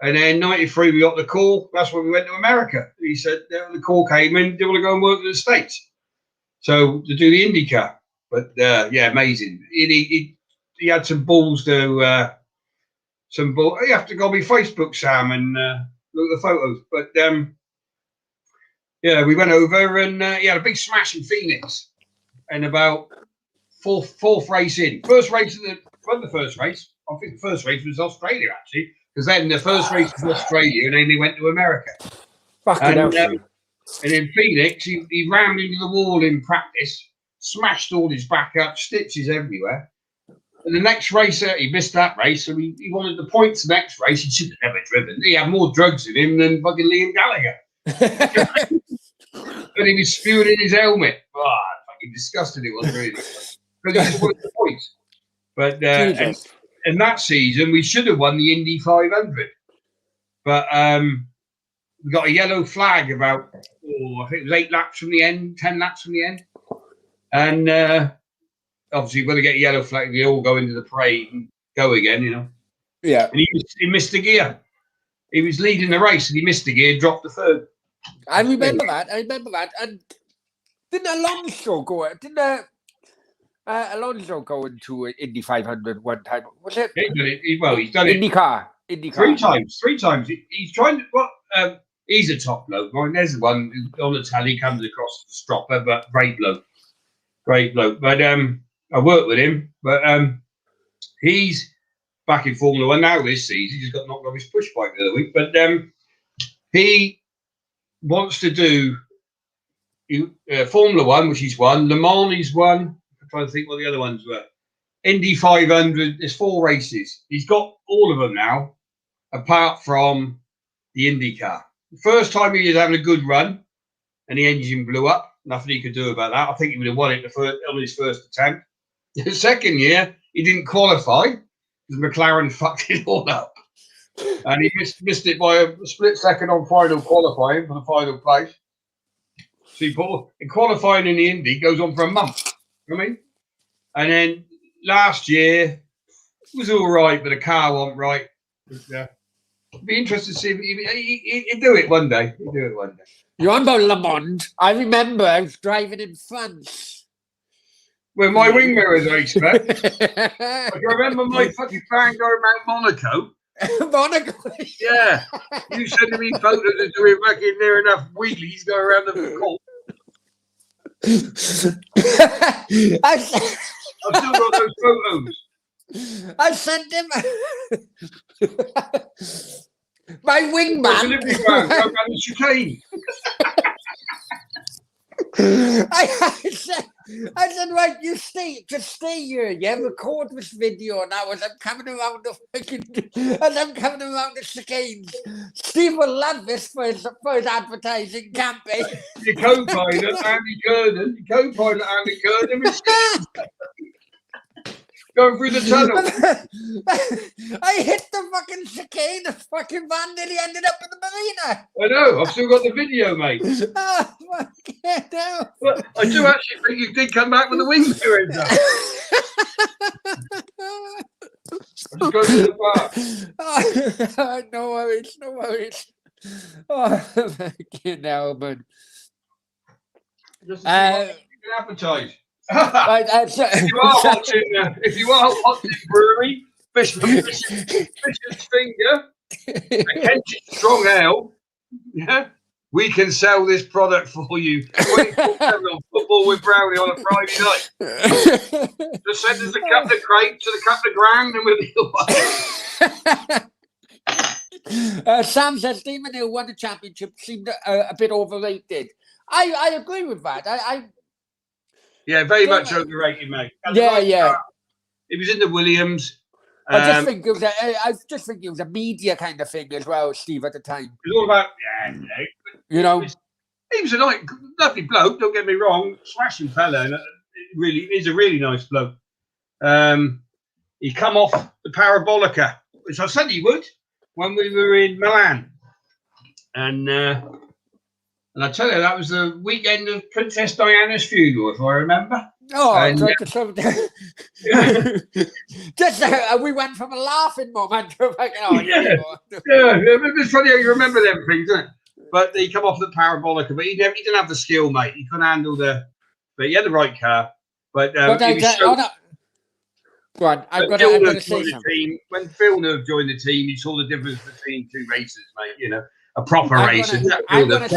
And then 93, we got the call. That's when we went to America. He said, the call came in, do you want to go and work in the States? So to do the IndyCar. But amazing. He had some balls to, you have to go on my Facebook, Sam, and look at the photos. But we went over and he had a big smash in Phoenix. And about fourth race in. First race, won the first race. I think the first race was Australia, actually, because then the first race was Australia, and then they went to America. Fucking hell. And in Phoenix, he rammed into the wall in practice, smashed all his back up, stitches everywhere. And the next race, he missed that race, so he wanted the points the next race. He should have never driven. He had more drugs in him than fucking Liam Gallagher. And he was spewing in his helmet. Oh, fucking disgusting it was, really. Because he just wanted the points. But in that season, we should have won the Indy 500. But we got a yellow flag about, I think it was 8 laps from the end, 10 laps from the end. And obviously, when they get a yellow flag, they all go into the parade and go again, you know. Yeah. And he missed a gear. He was leading the race and he missed a gear, dropped the third. I remember that. And didn't Alonso go? Alonso go into Indy 500 one time? Was it? He's done it. IndyCar. Three times. He's trying to. He's a top bloke. Right? There's the one on the tally comes across the stropper, but great bloke. But I worked with him, but he's back in Formula One now this season. He just got knocked off his push bike the other week, but he wants to do Formula One, which he's won. Le Mans he's won. I'm trying to think what the other ones were. Indy 500. There's 4 races. He's got all of them now, apart from the IndyCar. The first time he was having a good run, and the engine blew up. Nothing he could do about that. I think he would have won it on his first attempt. The second year, he didn't qualify because McLaren fucked it all up. And he missed it by a split second on final qualifying for the final place. See, Paul, and qualifying in the Indy goes on for a month. You know what I mean? And then last year, it was all right, but the car wasn't right. It'd be interesting to see if he'd do it one day. You're on about Le Mans. I remember I was driving in France. Well, my wing mirrors, I expect. I can remember my fucking fan going around Monaco. Monaco? Yeah. You sending me photos of doing fucking near enough wheelies going around the court. I've still got those photos. I sent him my wingman. Delivery van going around the chicane. I said, right, you stay here, yeah, record this video now as I'm coming around the chicanes. Steve will love this for his advertising campaign. Your co-pilot, Andy Kernan, is going through the tunnel. I hit the fucking chicane, the fucking van nearly ended up in the marina. I know, I've still got the video, mate. Oh, fucking hell. But I do actually think you did come back with the wing mirrors up. I'm just going to the bar. Oh, no worries. Oh, fucking hell, man. Just to see you can advertise. If you are watching Brewery, Fisher's Finger, Kentish Strong Ale, yeah, we can sell this product for you. 24/7 on Football with Brownie on a Friday night. Just send us a couple of crates and a couple of grand and we'll be away. Sam says Damon Hill won the championship seemed a bit overrated. I agree with that. Yeah, very much overrated, mate. Yeah. He was in the Williams. I just think it was a media kind of thing as well, Steve, at the time. It was all about, you know. He was a lovely bloke, don't get me wrong, smashing fella, and really is a really nice bloke. He come off the Parabolica, which I said he would when we were in Milan. And I tell you, that was the weekend of Princess Diana's funeral, if I remember. Oh, we went from a laughing moment to like, it's funny how you remember them things, isn't it? But he come off the Parabolica, but he didn't have the skill, mate. He couldn't handle but he had the right car. But I'm going to say something. When Phil Nerve joined the team, he saw the difference between 2 races, mate. You know, a proper race. I'm going to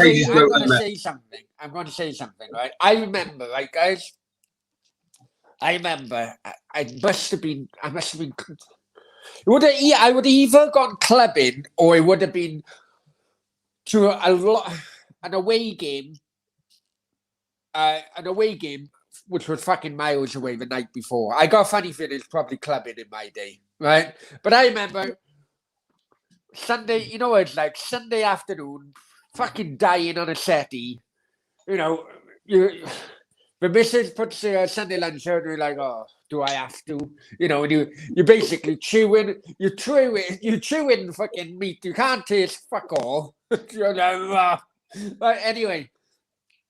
say something, right? I remember, right, guys. I must have been. I would have either gone clubbing or it would have been to an away game, which was fucking miles away the night before. I got funny feelings probably clubbing in my day, right? But I remember Sunday, you know what it's like, Sunday afternoon, fucking dying on a settee, you know, the missus puts Sunday lunch out and you're like, oh, do I have to? You know, and you're basically chewing fucking meat. You can't taste fuck all. You're like, "Ah." But anyway,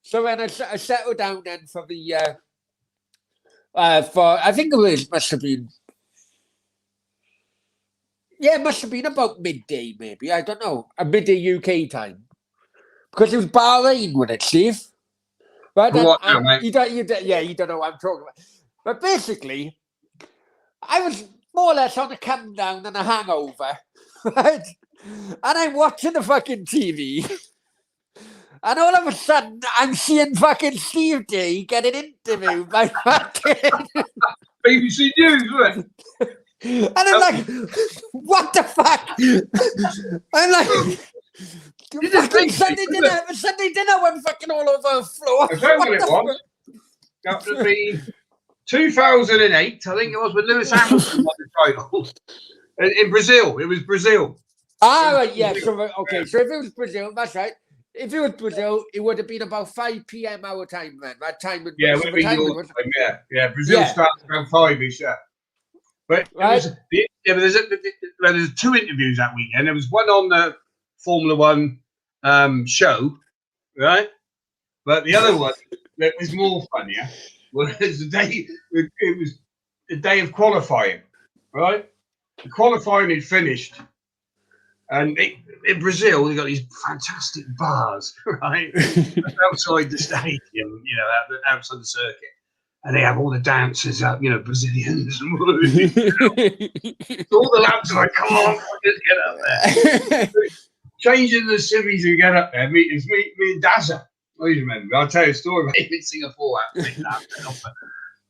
so when I settled down then for the, I think it must have been about midday, maybe. I don't know. A midday UK time. Because it was Bahrain, wasn't it, Steve? But you don't know what I'm talking about. But basically, I was more or less on a come down and a hangover, right? And I'm watching the fucking TV, and all of a sudden, I'm seeing fucking Steve D getting interviewed by fucking BBC News, wasn't it? And I'm like, what the fuck? I'm like, fucking Sunday dinner went fucking all over the floor. I don't know what it was. That would be 2008, I think it was, when Lewis Hamilton won the title. In Brazil. It was Brazil. Ah, right, yeah. So if it was Brazil, that's right. If it was Brazil, it would have been about 5 p.m. our time then. That time would be your time, yeah. Brazil starts around 5-ish, yeah. But right. There's 2 interviews that weekend. There was one on the Formula One show, right? But the other one that was more funnier was the day. It was the day of qualifying, right? The qualifying had finished, and in Brazil they got these fantastic bars, right, outside the stadium, you know, outside the circuit. And they have all the dancers up, you know, Brazilians. And all the lads are like, come on, just get up there. Changing the civvies to get up there. Me and Dazza. I remember. I'll tell you a story about him in Singapore.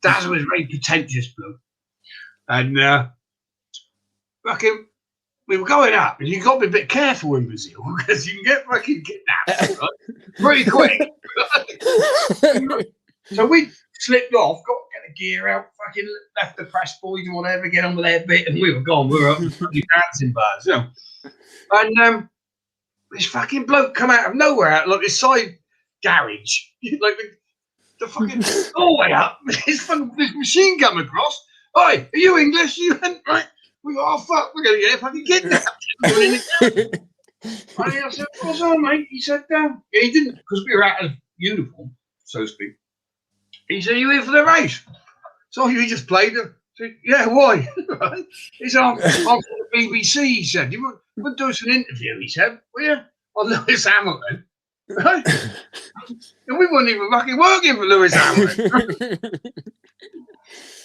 Dazza was a very pretentious bloke. And fucking, we were going up, and you've got to be a bit careful in Brazil because you can get fucking kidnapped pretty quick. So we slipped off, got to get the gear out, fucking left the press boys and whatever, get on with their bit, and we were gone. We were up in the dancing bars, you know. And this fucking bloke come out of nowhere, out like this side garage, like the fucking doorway up. This machine come across. Oi, are you English? You went right. We go, oh fuck, we're gonna get fucking kidnapped. I said, what's on, mate? He said, he didn't, because we were out of uniform, so to speak. He said, you in for the race? So you just played it? I said, yeah, why? He said, I'm from the BBC, he said. You would do us an interview, he said. Well, yeah, on Lewis Hamilton. Right? And we weren't even fucking working for Lewis Hamilton.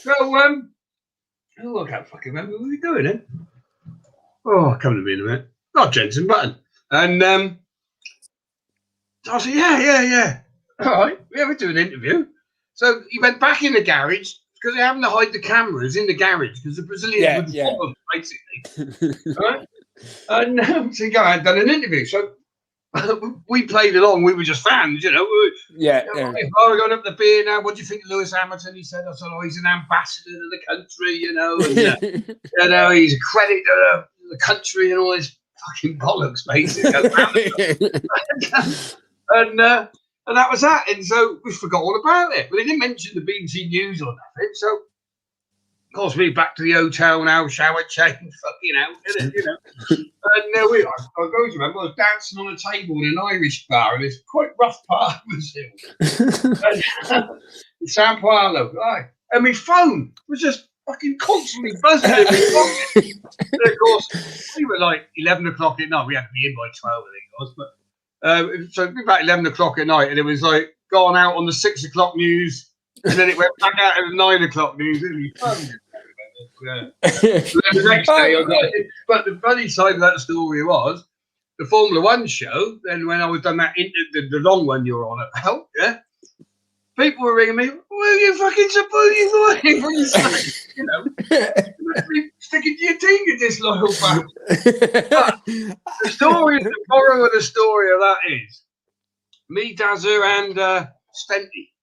So, I can't fucking remember what we were doing then. Oh, come to me in a minute. Not Jensen Button. And so I said, yeah. All right, yeah, we're doing an interview. So he went back in the garage because they're having to hide the cameras in the garage because the Brazilians would follow them, basically. Right? And so he done an interview. So we played along. We were just fans, you know. We're going up the beer now. What do you think of Lewis Hamilton? He said, I said, he's an ambassador to the country, you know. And, you know, he's a credit to the country and all this fucking bollocks, basically. And that was that. And so we forgot all about it. But they didn't mention the BBC News or nothing. So, of course, we back to the hotel now, shower change, fucking out, you know. And I remember, I was dancing on a table in an Irish bar in this quite rough part of Brazil. In Sao Paulo, right. And my phone was just fucking constantly buzzing in my pocket. And of course, we were like 11 o'clock at night. We had to be in by 12, I think it was. But so it'd be about 11 o'clock at night, and it was like gone out on the 6 o'clock news, and then it went back out at the 9 o'clock news. It was fun. The next day, but the funny side of that story was the Formula One show. Then when I was done that, the long one you're on about, people were ringing me. Well, you fucking suppose you lying from the side, you know. Sticking to your team, you disloyal bastard. The moral of the story of that is Me, Dazza, and Stenty.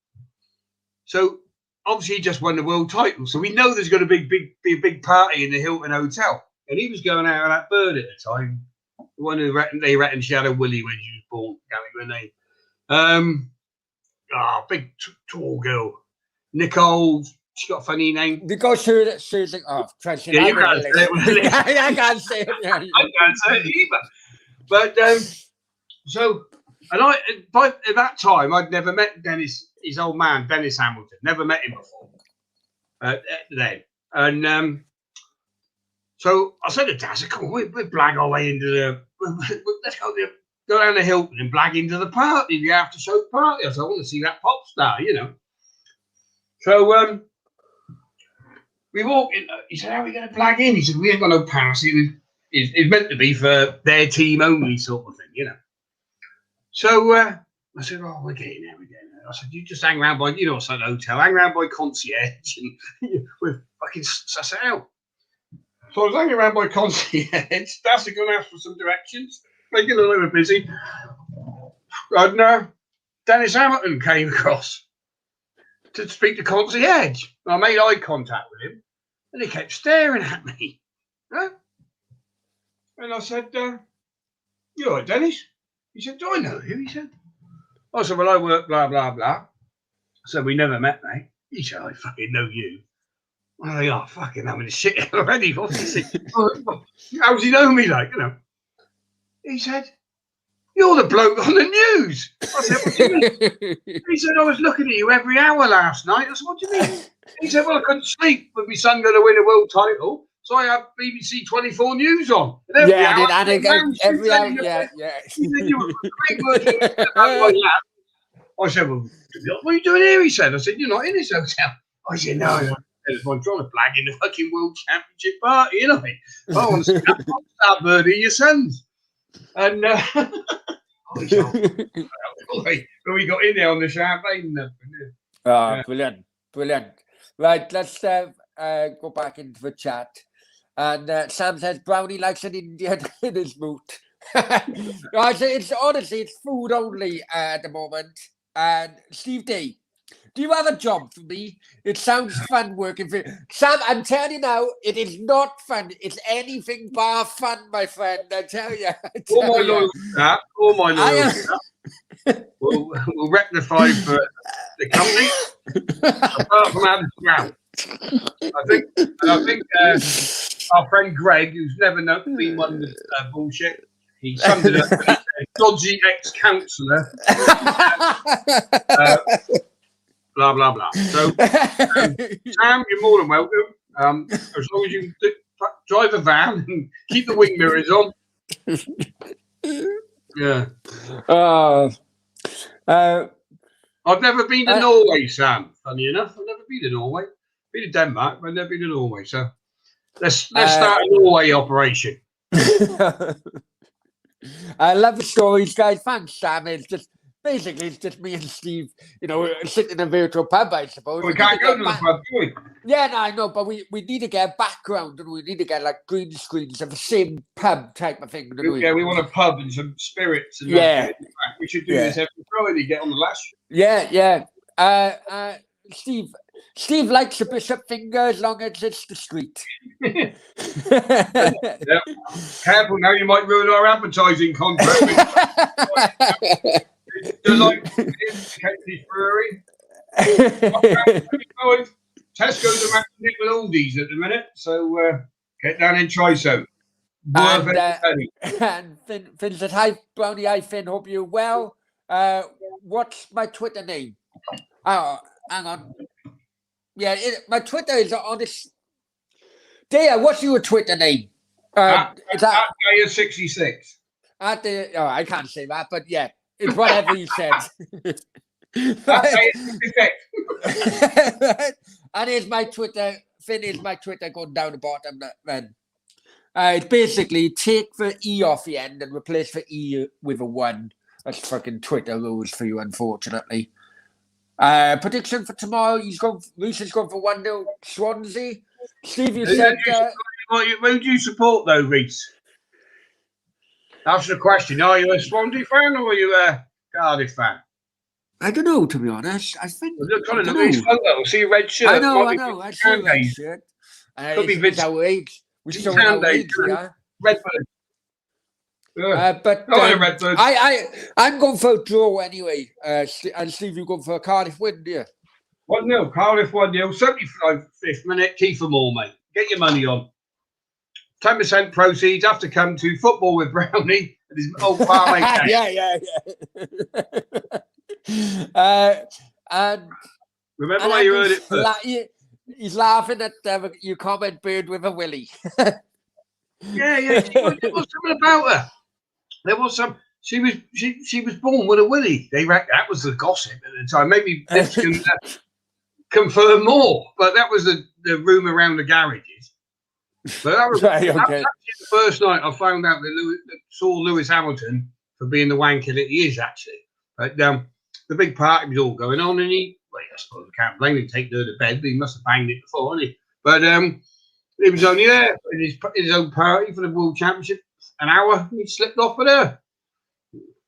So obviously he just won the world title. So we know there's going to be a big party in the Hilton Hotel. And he was going out with that bird at the time. The one who they reckon she had a willy when she was born. Can't remember her name. Big tall girl. Nicole. She got a funny name. Nicole Susan. Oh, Christ. Yeah, you can't say it. I can't say it. I can't say it either. But by at that time, I'd never met Dennis, his old man, Dennis Hamilton. Never met him before. Then. And so I said to Dad, come on, we blag our way into let's go down the Hilton and blag into the party, the after show party. I said, I want to see that pop star, you know. So we walk in. He said, how are we going to blag in? He said, we ain't got no pass. It's meant to be for their team only sort of thing, you know. So I said, oh, we're getting there. I said, you just hang around by, you know, some hotel, hang around by concierge and we're fucking suss it out. So I was hanging around by concierge. That's going to ask for some directions. Making a little busy. And Dennis Hamilton came across to speak to concierge. I made eye contact with him and he kept staring at me. Huh? And I said, you all right, Dennis? He said, do I know you? He said, I said, well, I work blah, blah, blah. I said, we never met, mate. He said, I fucking know you. I think, oh, fucking having a shit already. What's he saying? How does he know me, like, you know? He said, you're the bloke on the news. I said, what do you mean? He said, I was looking at you every hour last night. I said, what do you mean? He said, well, I couldn't sleep with my son going to win a world title. So I had BBC 24 News on. Every hour. Yeah. He said, you were great working. I said, well, what are you doing here? He said, I said, you're not in this hotel. I said, no. I'm trying to blag in the fucking World Championship party, you know. I want to see that bird of your sons. And we got in there on the champagne. Brilliant. Right, let's go back into the chat. And Sam says Brownie likes an Indian in his boot. It's honestly, it's food only at the moment. And Steve D, do you have a job for me? It sounds fun working for you. Sam, I'm telling you now, it is not fun. It's anything bar fun, my friend. I tell you. All my lawyers. We'll rectify for the company. Apart from having ground. I think our friend Greg, who's never been one of the bullshit, he summed it up. Dodgy ex-councillor. Blah, blah, blah. So, Sam, you're more than welcome. As long as you drive a van and keep the wing mirrors on. Yeah. I've never been to Norway, Sam. Funny enough, I've never been to Norway. Been to Denmark, but I've never been to Norway. So let's start a Norway operation. I love the stories, guys. Thanks, Sam. It's just me and Steve, you know, sitting in a virtual pub, I suppose. We can't go to the pub, do we? Yeah, no, I know, but we need to get a background and we need to get like green screens of the same pub type of thing. Yeah, we want a pub and some spirits. And we should do this every Friday, get on the lash. Yeah. Steve likes the bishop finger as long as it's discreet. Yeah. Careful now, you might ruin our advertising contract. Like Katie Brewery. Tesco's are matching it with Aldi's at the minute, so get down and try some. And Finn said, hi, Brownie, hi, Finn, hope you're well. What's my Twitter name? Oh, hang on. Yeah, my Twitter is honest. Daya, what's your Twitter name? Is that Daya66? I can't say that, but yeah. It's whatever you said. And here's my Twitter. Finn is my Twitter going down the bottom then. It's basically take the E off the end and replace the E with a 1. That's fucking Twitter rules for you, unfortunately. Prediction for tomorrow, Reece is going for 1-0 Swansea. Steve, you said... Who do you support though, Reece? That's the question. Are you a Swansea fan or are you a Cardiff fan? I don't know, to be honest. I think. I'm trying to look at his photo. See a red shirt. I know. I see a red shirt. Could be it's our age. We're showing our age, yeah. Redbird. But I'm going for a draw anyway. And Steve, you going for a Cardiff win, do you? 1-0. Cardiff 1-0. 75th minute. Kiefer Moore, mate. Get your money on. 10% proceeds have to come to Football with Brownie and his old barmate. And remember where you heard it first. He's laughing at you comment bird with a willy. Yeah. There was something about her. There was some. She was born with a willy. They reckon that was the gossip at the time. Maybe this can confirm more, but that was the rumour around the garages. But that was, that was actually the first night I found out that saw Lewis Hamilton for being the wanker that he is actually. But the big party was all going on, and I suppose I can't blame him taking her to bed, but he must have banged it before, hadn't he? But he was only there in his own party for the World Championship. An hour, he slipped off with her.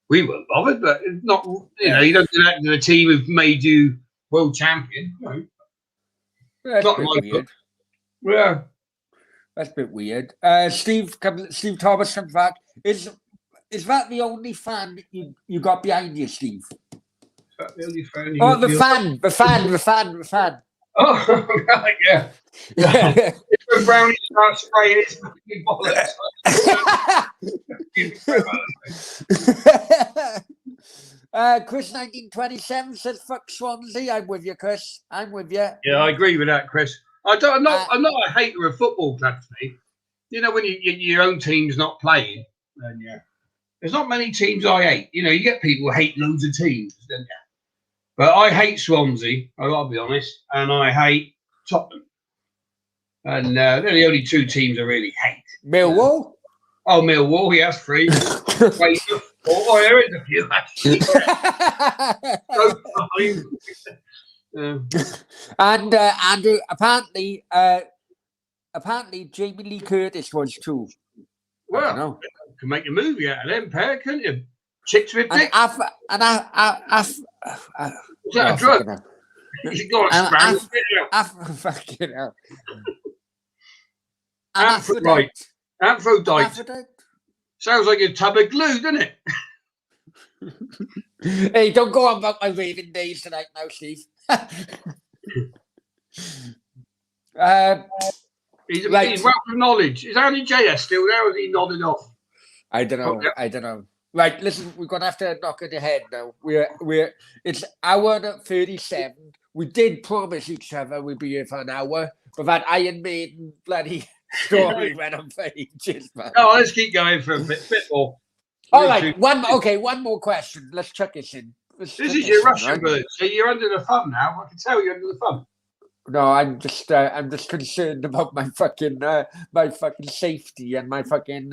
We weren't bothered, but it's not. You don't do that to the team who've made you world champion. No. That's not my book. Yeah. That's a bit weird. Steve Thomas comes back. Is that the only fan you got behind you, Steve? Is that the only fan you got the fan. Oh, right, yeah. When Brownie starts spraying his fucking bollocks. Chris 1927 says fuck Swansea. I'm with you, Chris. I'm with you. Yeah, I agree with that, Chris. I'm not a hater of football clubs, mate. You know, when your own team's not playing, then there's not many teams I hate. You know, you get people who hate loads of teams, don't you? But I hate Swansea, I gotta be honest, and I hate Tottenham. And they're the only two teams I really hate. Millwall? Oh, Millwall, he has 3. There is a few, actually. And Andrew, apparently Jamie Lee Curtis was too. Well, you can make a movie out of them pair, couldn't you? Chicks with dicks. Is that a drug? You got to scramble it fucking hell. Aphrodite. Sounds like a tub of glue, doesn't it? Hey, don't go on about my raving days tonight now, Steve. He's wealth of knowledge. Is Andy JS still there, or is he nodded off? I don't know. Right, listen, we're gonna have to knock it ahead now. It's hour 37. We did promise each other we'd be here for an hour, but that Iron Maiden bloody story went on for ages, man. Oh, let's keep going for a bit more. All right, one more question. Let's chuck this in. This is your Russian bird. So you're under the thumb now. I can tell you're under the thumb. No, I'm just concerned about my fucking safety and my fucking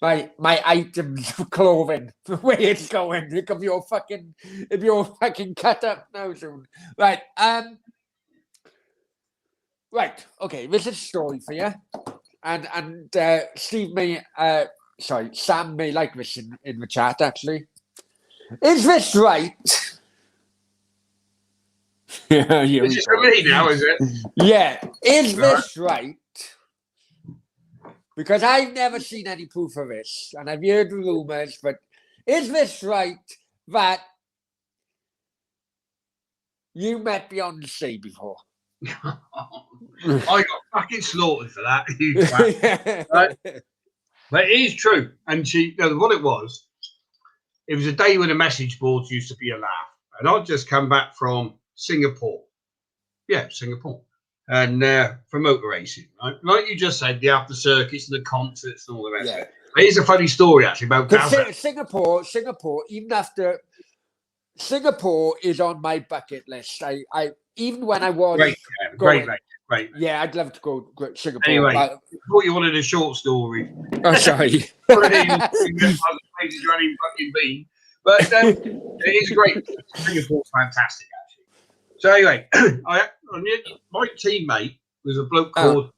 my items of clothing. The way it's going, if you're fucking cut up now soon. Right. Right. Okay. This is a story for you, and Steve may Sam may like this in the chat. Actually, is this right? Yeah, this is for me now, is it? Yeah. Is this right? Because I've never seen any proof of this, and I've heard rumors, but is this right that you met Beyonce before? I got fucking slaughtered for that. Right? But it is true. And what it was a day when the message boards used to be a laugh. And I'd just come back from Singapore. Yeah, Singapore. And for motor racing, right? Like you just said, the after circuits and the concerts and all the rest of it. Here's a funny story actually about Singapore, even after Singapore is on my bucket list. I even when I was great. Yeah, I'd love to go to Singapore. Anyway, I thought you wanted a short story. Oh, sorry. Running fucking bean. But it is great. Singapore's fantastic, actually. So anyway, my teammate was a bloke called.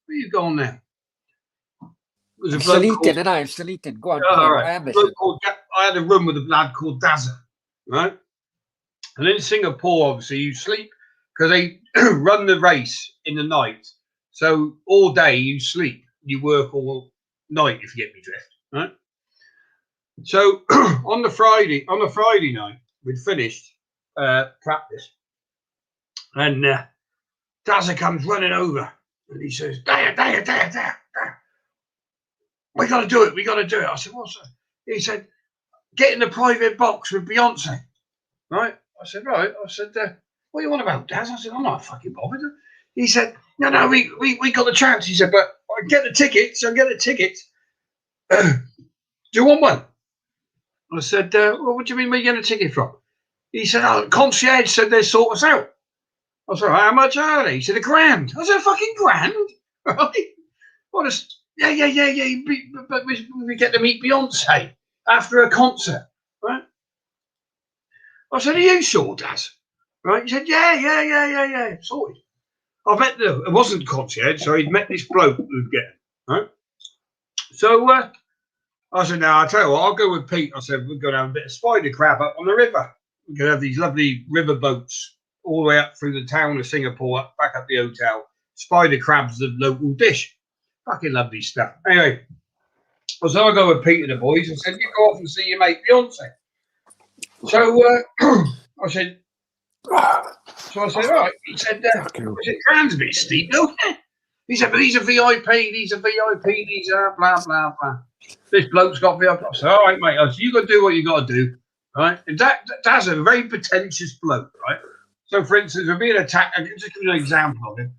Where you gone now? was a I'm still bloke eating, called, and I'm still eating. Go on. all right. I am A bloke listening. I had a room with a lad called Dazza, right? And in Singapore, obviously, you sleep because they run the race in the night. So all day you sleep, you work all night, if you get me drift, right? So on the Friday night, we'd finished practice, and Dazza comes running over, and he says, Daya. We got to do it. I said, what's that? He said, get in the private box with Beyonce. Right? I said, right. I said, what you want about, Daz? I said, I'm not fucking bothered. He said, no, we got the chance. He said, but I get the tickets. Do you want one? I said, well, what do you mean where you getting a ticket from? He said, oh, concierge said they sort us out. I said, how much are they? He said, £1,000. I said, fucking grand? Right? What a... Yeah. But we get to meet Beyonce after a concert, right? I said, are you sure, Daz? Right? He said, yeah. Sorted. I bet it wasn't concierge, so he'd met this bloke who'd get him, right? So I said, no, I'll tell you what, I'll go with Pete. I said, we're going to have a bit of spider crab up on the river. We're going to have these lovely river boats all the way up through the town of Singapore, back up the hotel. Spider crab's the local dish. Fucking lovely stuff. Anyway, so I go with Pete and the boys and said, you go off and see your mate Beyonce. So I said, all right. He said, grand's a bit steep, no? He said, but these are VIP, these are blah, blah, blah. This bloke's got VIP. I said, all right, mate. I said, you got to do what you got to do, right? And that's a very pretentious bloke, right? So, for instance, if being attacked, I'll just give you an example of him.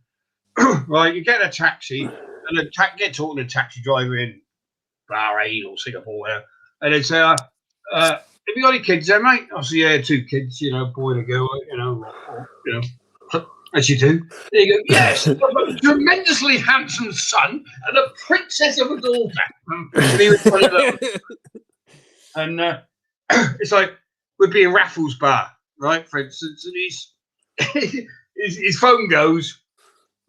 Right, you get a taxi, and get talking to a taxi driver in Bahrain or Singapore, whatever, and they say, have you got any kids there, mate? I said, yeah, 2 kids, boy and a girl, as you do. There you go, yes, I've got a tremendously handsome son and a princess of a daughter. And he was one of those. And it's like, we'd be in Raffles Bar, right, for instance, and his phone goes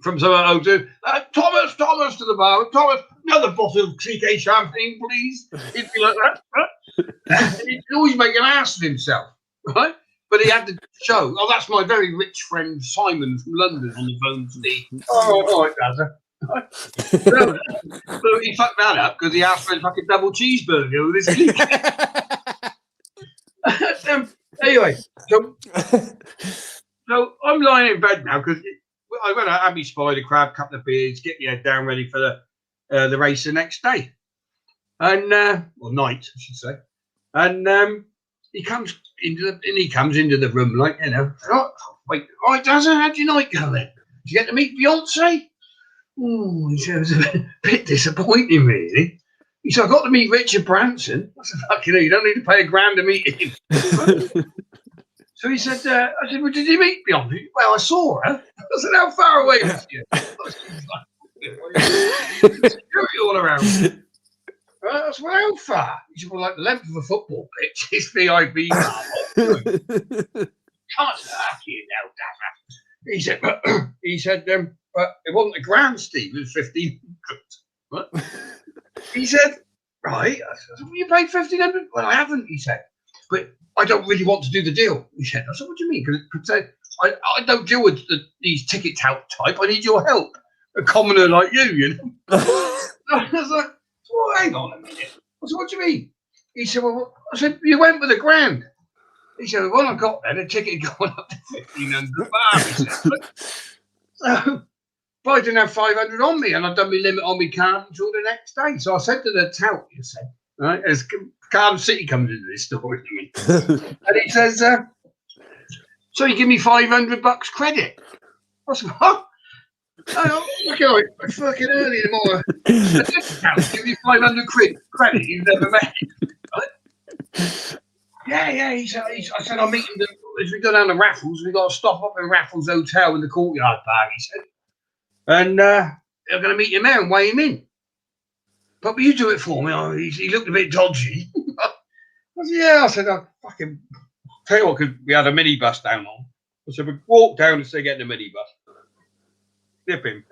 from someone else to Thomas to the bar. Thomas, another bottle of TK champagne, please. He'd be like that. Right? He'd always make an ass of himself, right? But he had to show, that's my very rich friend Simon from London on the phone to me. All right, Dazza. So he fucked that up because he asked for a fucking double cheeseburger with his clique. Anyway, so I'm lying in bed now because I went out, had me spider crab, couple of beers, get my head down ready for the race the next day, and or night, I should say. And he comes into the room like, oh, wait, all right, Dazza, how'd your night go then? Did you get to meet Beyonce? Oh, he said, it was a bit disappointing, really. He said, I got to meet Richard Branson. I said, fucking hell, you don't need to pay £1,000 to meet him. So he said, I said, well, did you meet Beyonce? Well, I saw her. I said, how far away was you? Security all around. I said, well, how far? He said, well, like the length of a football pitch. It's VIP. Can't say that to you now, Dazza. He said, but it wasn't a grand, Steve. It was 1,500. What? He said, right. I said, well, you paid 1,500? Well, I haven't, he said. But I don't really want to do the deal. He said, I said, what do you mean? Because I don't deal with these ticket tout type. I need your help. A commoner like you, I was like, well, hang on a minute. I said, what do you mean? He said, well, I said, you went with £1,000. He said, well, when I got there, the ticket had gone up to 1,500 bar. He said, so, but I didn't have 500 on me, and I'd done my limit on my card until the next day. So I said to the tout, right, as Cardiff City comes into this story, and he says, so you give me $500 credit. I said, what? Fucking early in the morning. A discount, give you 500 credit you've never made. Right? Yeah. He said, I said, I'll meet him as we go down to Raffles. We've got to stop up in Raffles Hotel in the Courtyard Park, he said. And they're going to meet him there and weigh him in. But will you do it for me? He looked a bit dodgy. I said, yeah. I said, I'll fucking tell you what, because we had a minibus down on. I said, we walk down and say, get in the minibus. Nip him.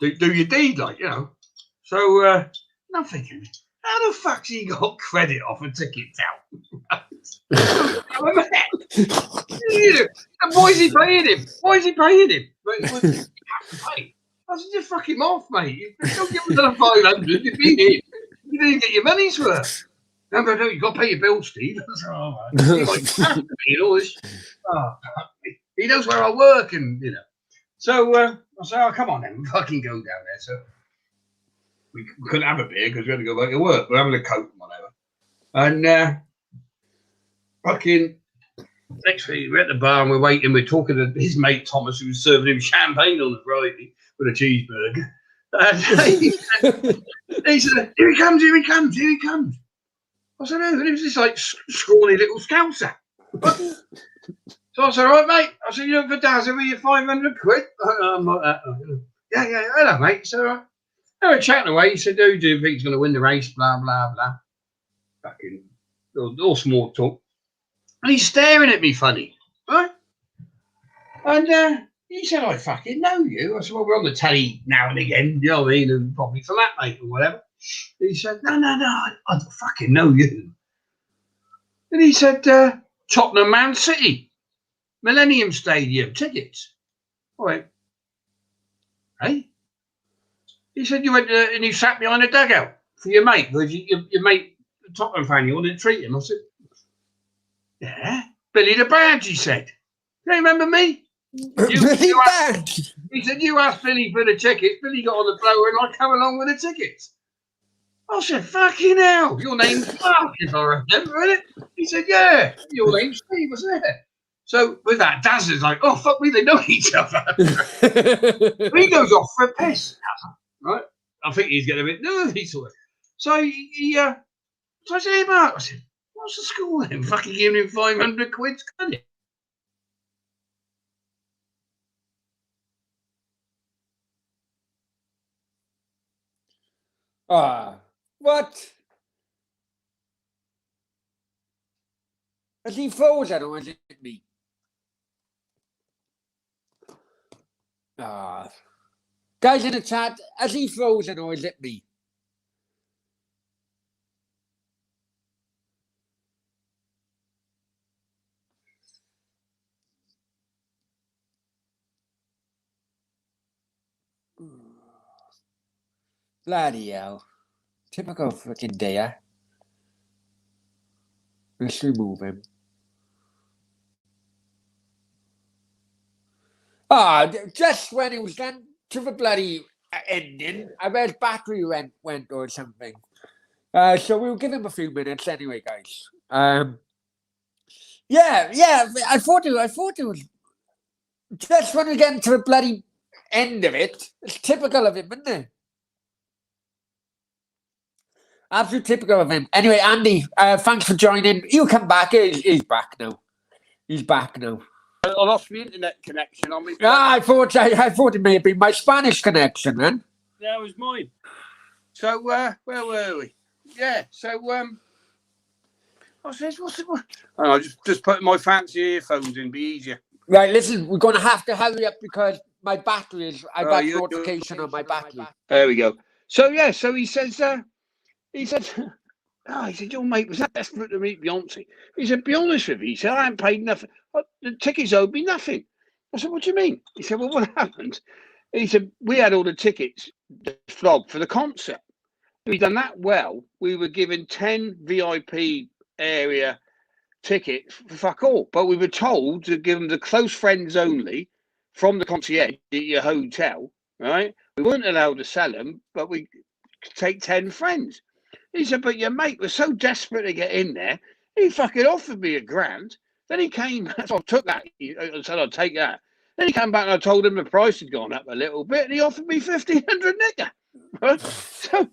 Do your deed, like, So I'm thinking, how the fuck's he got credit off a ticket out? And why is he paying him? Why is he paying him? But he have to pay. I said, just fuck him off, mate. Don't give him another 500 if he did. You didn't get your money's worth. No, you've got to pay your bill, Steve. Oh, he might have to pay all this. Oh, he knows where I work, and you know. So I said, oh, come on then, we fucking go down there. So we couldn't have a beer because we had to go back to work. We're having a Coke and whatever. And fucking next thing, we're at the bar and we're waiting. We're talking to his mate Thomas, who was serving him champagne on the Friday with a cheeseburger. And he said, here he comes, here he comes, here he comes. I said, oh, and it was this like scrawny little scouser. So I said, all right, mate. I said, you know, for Daz, over your 500 quid. I'm like that. Yeah, hello, mate. So they were chatting away. He said, who do you think he's going to win the race? Blah, blah, blah. Fucking all small talk. And he's staring at me funny, right? And he said, I fucking know you. I said, well, we're on the telly now and again, you know what I mean? And probably for that, mate, or whatever. He said, no, I don't fucking know you. And he said, Tottenham Man City, Millennium Stadium, tickets. I went, hey? He said, you went and you sat behind a dugout for your mate, because your mate, the Tottenham fan, you wanted to treat him. I said, yeah, Billy the Badge, he said. Do you remember me? Billy Badge. He said, you asked Billy for the tickets. Billy got on the blower and I come along with the tickets. I said, fucking hell, your name's Mark, if I remember it. He said, yeah, your name's Steve, wasn't it? So with that, Daz is like, oh, fuck me, they know each other. He goes off for a piss, right? I think he's getting a bit nervous. So so I said, hey, Mark, I said, what's the score then? Fucking giving him 500 quid, can it? What? Has he frozen or is it me? Guys in the chat, has he frozen or is it me? Bloody hell. Typical freaking Daya. Let's remove him. Just when it was done to the bloody ending, I bet his battery went or something. So we'll give him a few minutes anyway, guys. Yeah, I thought it was just when we get to the bloody end of it. It's typical of him, isn't it? Absolute typical of him. Anyway, Andy, thanks for joining. He'll come back. He's back now. He's back now. I lost my internet connection on me. I thought it may have been my Spanish connection, man. That was mine. So where were we? Yeah. So I says, what's it? I just put my fancy earphones in. Be easier. Right. Listen, we're going to have to hurry up because my battery is. I've got notification on my battery. There we go. So yeah. So he says. He said, your mate was that desperate to meet Beyonce. He said, be honest with you. He said, I haven't paid nothing. The tickets owed me nothing. I said, what do you mean? He said, well, what happened? He said, we had all the tickets flogged for the concert. We'd done that well. We were given 10 VIP area tickets for fuck all. But we were told to give them to close friends only from the concierge at your hotel, right? We weren't allowed to sell them, but we could take 10 friends. He said, but your mate was so desperate to get in there, he fucking offered me $1,000. Then he came, so I took that. I said, I'll take that. Then he came back and I told him the price had gone up a little bit and he offered me 1,500 nigger. Right? So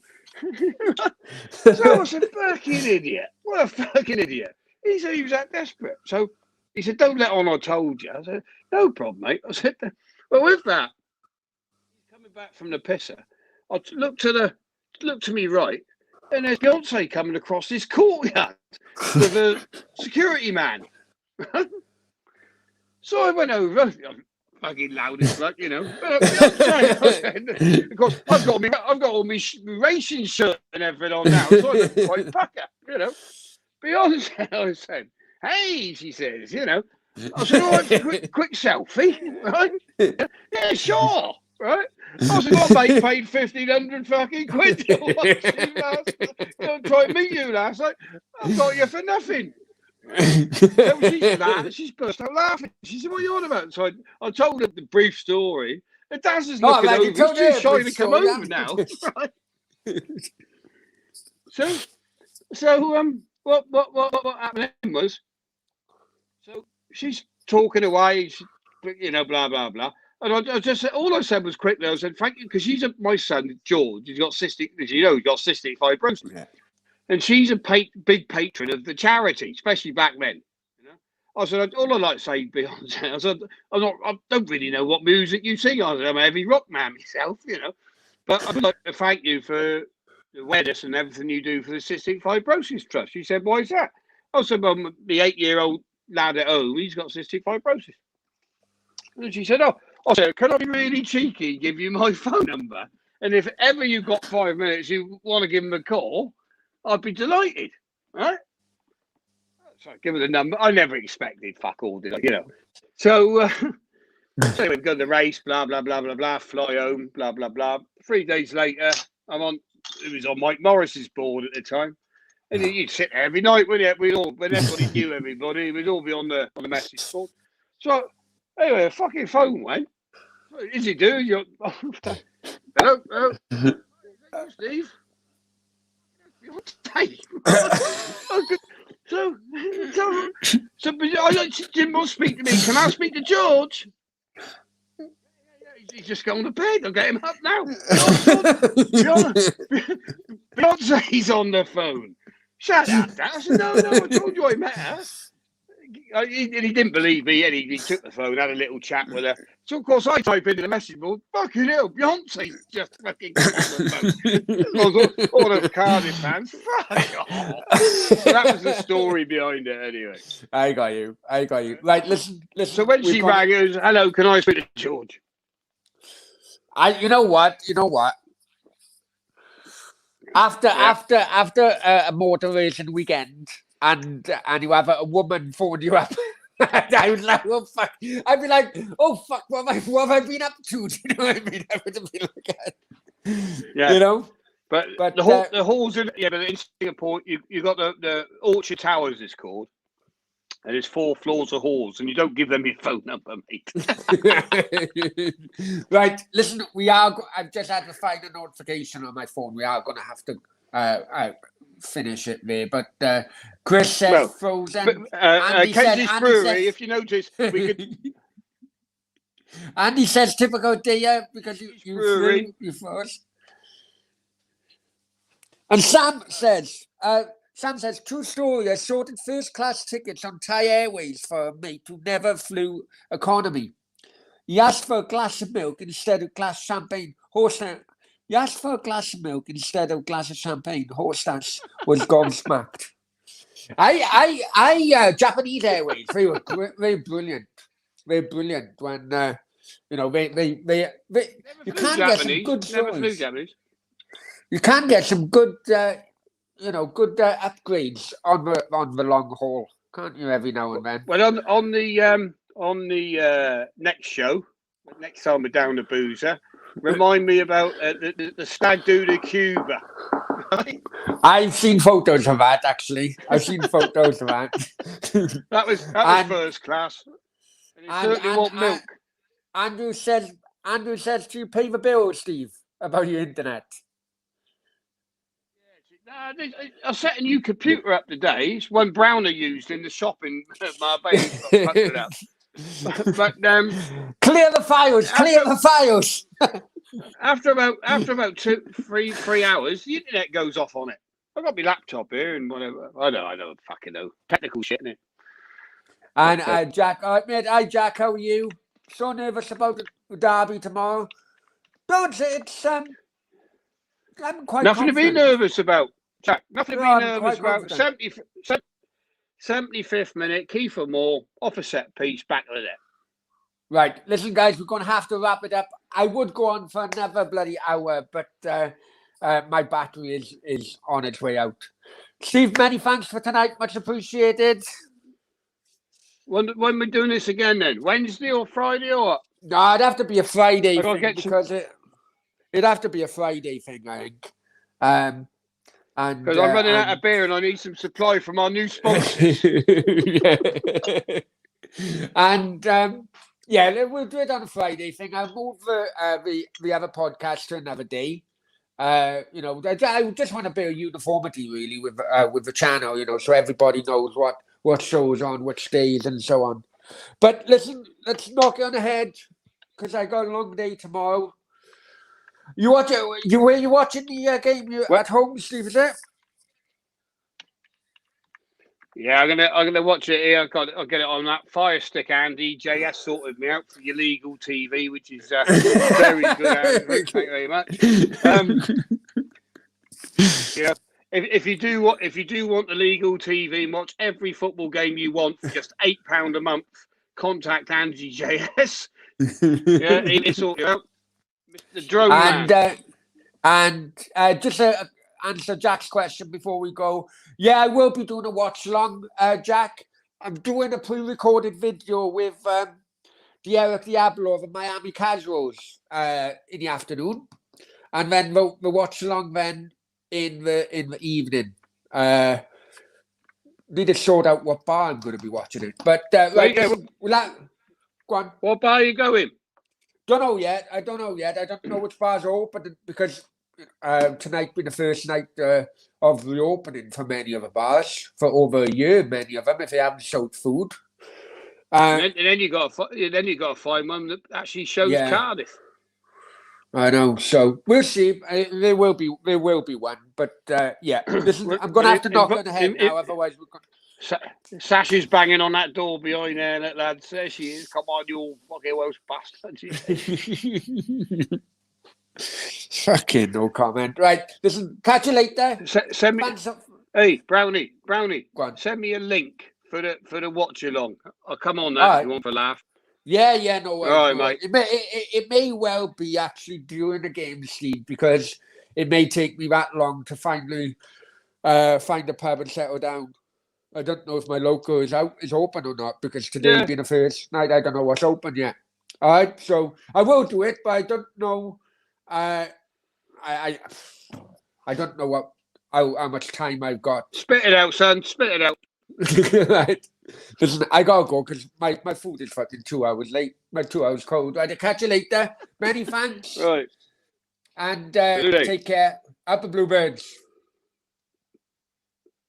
I said, fucking idiot. What a fucking idiot. He said he was that desperate. So he said, don't let on I told you. I said, no problem, mate. I said, well, with that, coming back from the pisser, I looked to me right. And there's Beyonce coming across this courtyard with a security man. So I went over, fucking loud as fuck, you know. Beyonce, of course, I've got all my racing shirt and everything on now, so I look quite pucker, you know. Beyonce, I said, hey, she says, you know. I said, all right, quick selfie, right? Yeah, sure, right? I said, my mate paid 1,500 fucking quid to watch you last. Try to meet you last night. I've got you for nothing. So she's burst out laughing. She said, what are you on about? So I told her the brief story. The Daz is looking over. He's too shy to come over now. Right? So what happened was, so she's talking away, you know, blah blah blah. And I just said, all I said was quickly, I said, thank you, because my son George, he's got cystic, as you know, he's got cystic fibrosis. Yeah. And she's a big patron of the charity, especially back then. You know, I said, all I like to say, Beyonce, I said, I don't really know what music you sing. I said, I'm a heavy rock man myself, you know, but I'd like to thank you for the awareness and everything you do for the Cystic Fibrosis Trust. She said, why is that? I said, well, the 8-year-old lad at home, he's got cystic fibrosis. And she said, oh, I said, can I be really cheeky, give you my phone number? And if ever you've got 5 minutes, you want to give him a call, I'd be delighted, right? So I give her the number. I never expected fuck all, did I? You know. So, so we've got the race, blah, blah, blah, blah, blah, fly home, blah, blah, blah. 3 days later, it was on Mike Morris's board at the time. And you'd sit there every night, wouldn't you? When everybody knew everybody, we'd all be on the message board. So, anyway, a fucking phone went. What does he do? Hello? Steve? So Jim will speak to me. Can I speak to George? He's just going to bed. I'll get him up now. Beyonce's on the phone. Shut up, Dad. I said, no, I told you I met her. He didn't believe me, and he took the phone, had a little chat with her. So, of course, I type into the message board, fucking hell, Beyonce's just fucking on the phone. all the Cardiff fans, fuck off. So that was the story behind it, anyway. I got you. Right, listen. So when she rang, it was, hello, can I speak to George? You know what? After a motor racing weekend, and you have a woman phone you up, I was like, oh fuck! I'd be like, oh fuck, what have I been up to? Do you know what I mean? I would have been like, yeah, you know. But the halls in but in Singapore, you got the Orchard Towers, it's called, and there's 4 floors of halls, and you don't give them your phone number, mate. Right, listen, I've just had to find a notification on my phone. We are going to have to finish it there, but Chris says frozen. Kenzie's Brewery, if you notice, we could. Andy says typical Daya because you froze. And Sam says, true story, I sorted first class tickets on Thai Airways for a mate who never flew economy. He asked for a glass of milk instead of glass of champagne. He asked for a glass of milk instead of a glass of champagne. Hostess was gobsmacked. Japanese Airways, they were very brilliant. Very brilliant when, you know, they you can get some good stories. You can get some good, good upgrades on the long haul, can't you? Every now and then. Well, on the next show, next time we're down to Boozer, remind me about the stag do to Cuba. I've seen photos of that. Actually, I've seen photos of that. that was first class. And certainly want milk. Andrew says, do you pay the bill, Steve, about your internet? I set a new computer up today. It's one Brownie used in the shop in Marbella. But clear the files. After about 3 hours, the internet goes off on it. I've got my laptop here and whatever. I don't fucking know. Technical shit, innit? And Jack, mate, hi Jack, how are you? So nervous about the derby tomorrow. Don't say it's I'm quite nothing confident. To be nervous about, Jack. Nothing to be nervous about. Confident. 75th minute, Kiefer Moore off a set piece, back of the net. Right, listen, guys, we're going to have to wrap it up. I would go on for another bloody hour, but my battery is on its way out. Steve, many thanks for tonight. Much appreciated. When we're doing this again then? Wednesday or Friday or what? No, it'd have to be a Friday I gotta thing get because it'd have to be a Friday thing, I think. And Because I'm running out of beer and I need some supply from our new sponsors. And yeah, we'll do it on a Friday thing. I'll move the other podcast to another day. You know, I just want a bit of uniformity really with the channel, you know, so everybody knows what shows on, which days, and so on. But listen, let's knock it on the head because I got a long day tomorrow. Were you watching the game at home, Steve? Is it? Yeah, I'm gonna watch it here. I'll get it on that Fire Stick. Andy JS sorted me out for your legal TV, which is very good. Andrew. Thank you very much. Yeah, if you do want the legal TV and watch every football game you want for just £8 a month, contact Andy JS. Yeah, he'll sort you out. Mr. Drone Man. And just to answer Jack's question before we go. Yeah, I will be doing a watch along, Jack. I'm doing a pre-recorded video with Eric Diablo of the Miami Casuals in the afternoon, and then the watch along then in the evening. Need to sort out what bar I'm going to be watching it. But right, go on. What bar are you going? Don't know yet. I don't know which bars are open because tonight being the first night of reopening for many of the bars for over a year. Many of them, if they haven't sold food. And then you got to find one that actually shows Cardiff. I know. So we'll see. There will be one, but yeah. Listen, I'm going to have to knock on the head now. Otherwise, we're going. Sasha's banging on that door behind there, that lad. There she is. Come on, you fucking Welsh bastard. Fucking no comment. Right. Listen, catch you later. Send me. Hey, Brownie. Go on. Send me a link for the watch along. I'll come on that if you want for a laugh. Yeah, no worries. All right, mate. It may well be actually during the game, Steve, because it may take me that long to finally find a pub and settle down. I don't know if my local is open or not, because today being the first night, I don't know what's open yet. All right, so I will do it, but I don't know. I don't know how much time I've got. Spit it out, son. Spit it out. Right. Listen, I gotta go because my food is fucking 2 hours late. My 2 hours cold. I'll catch you later. Many thanks. Right. And take care. Up the Bluebirds.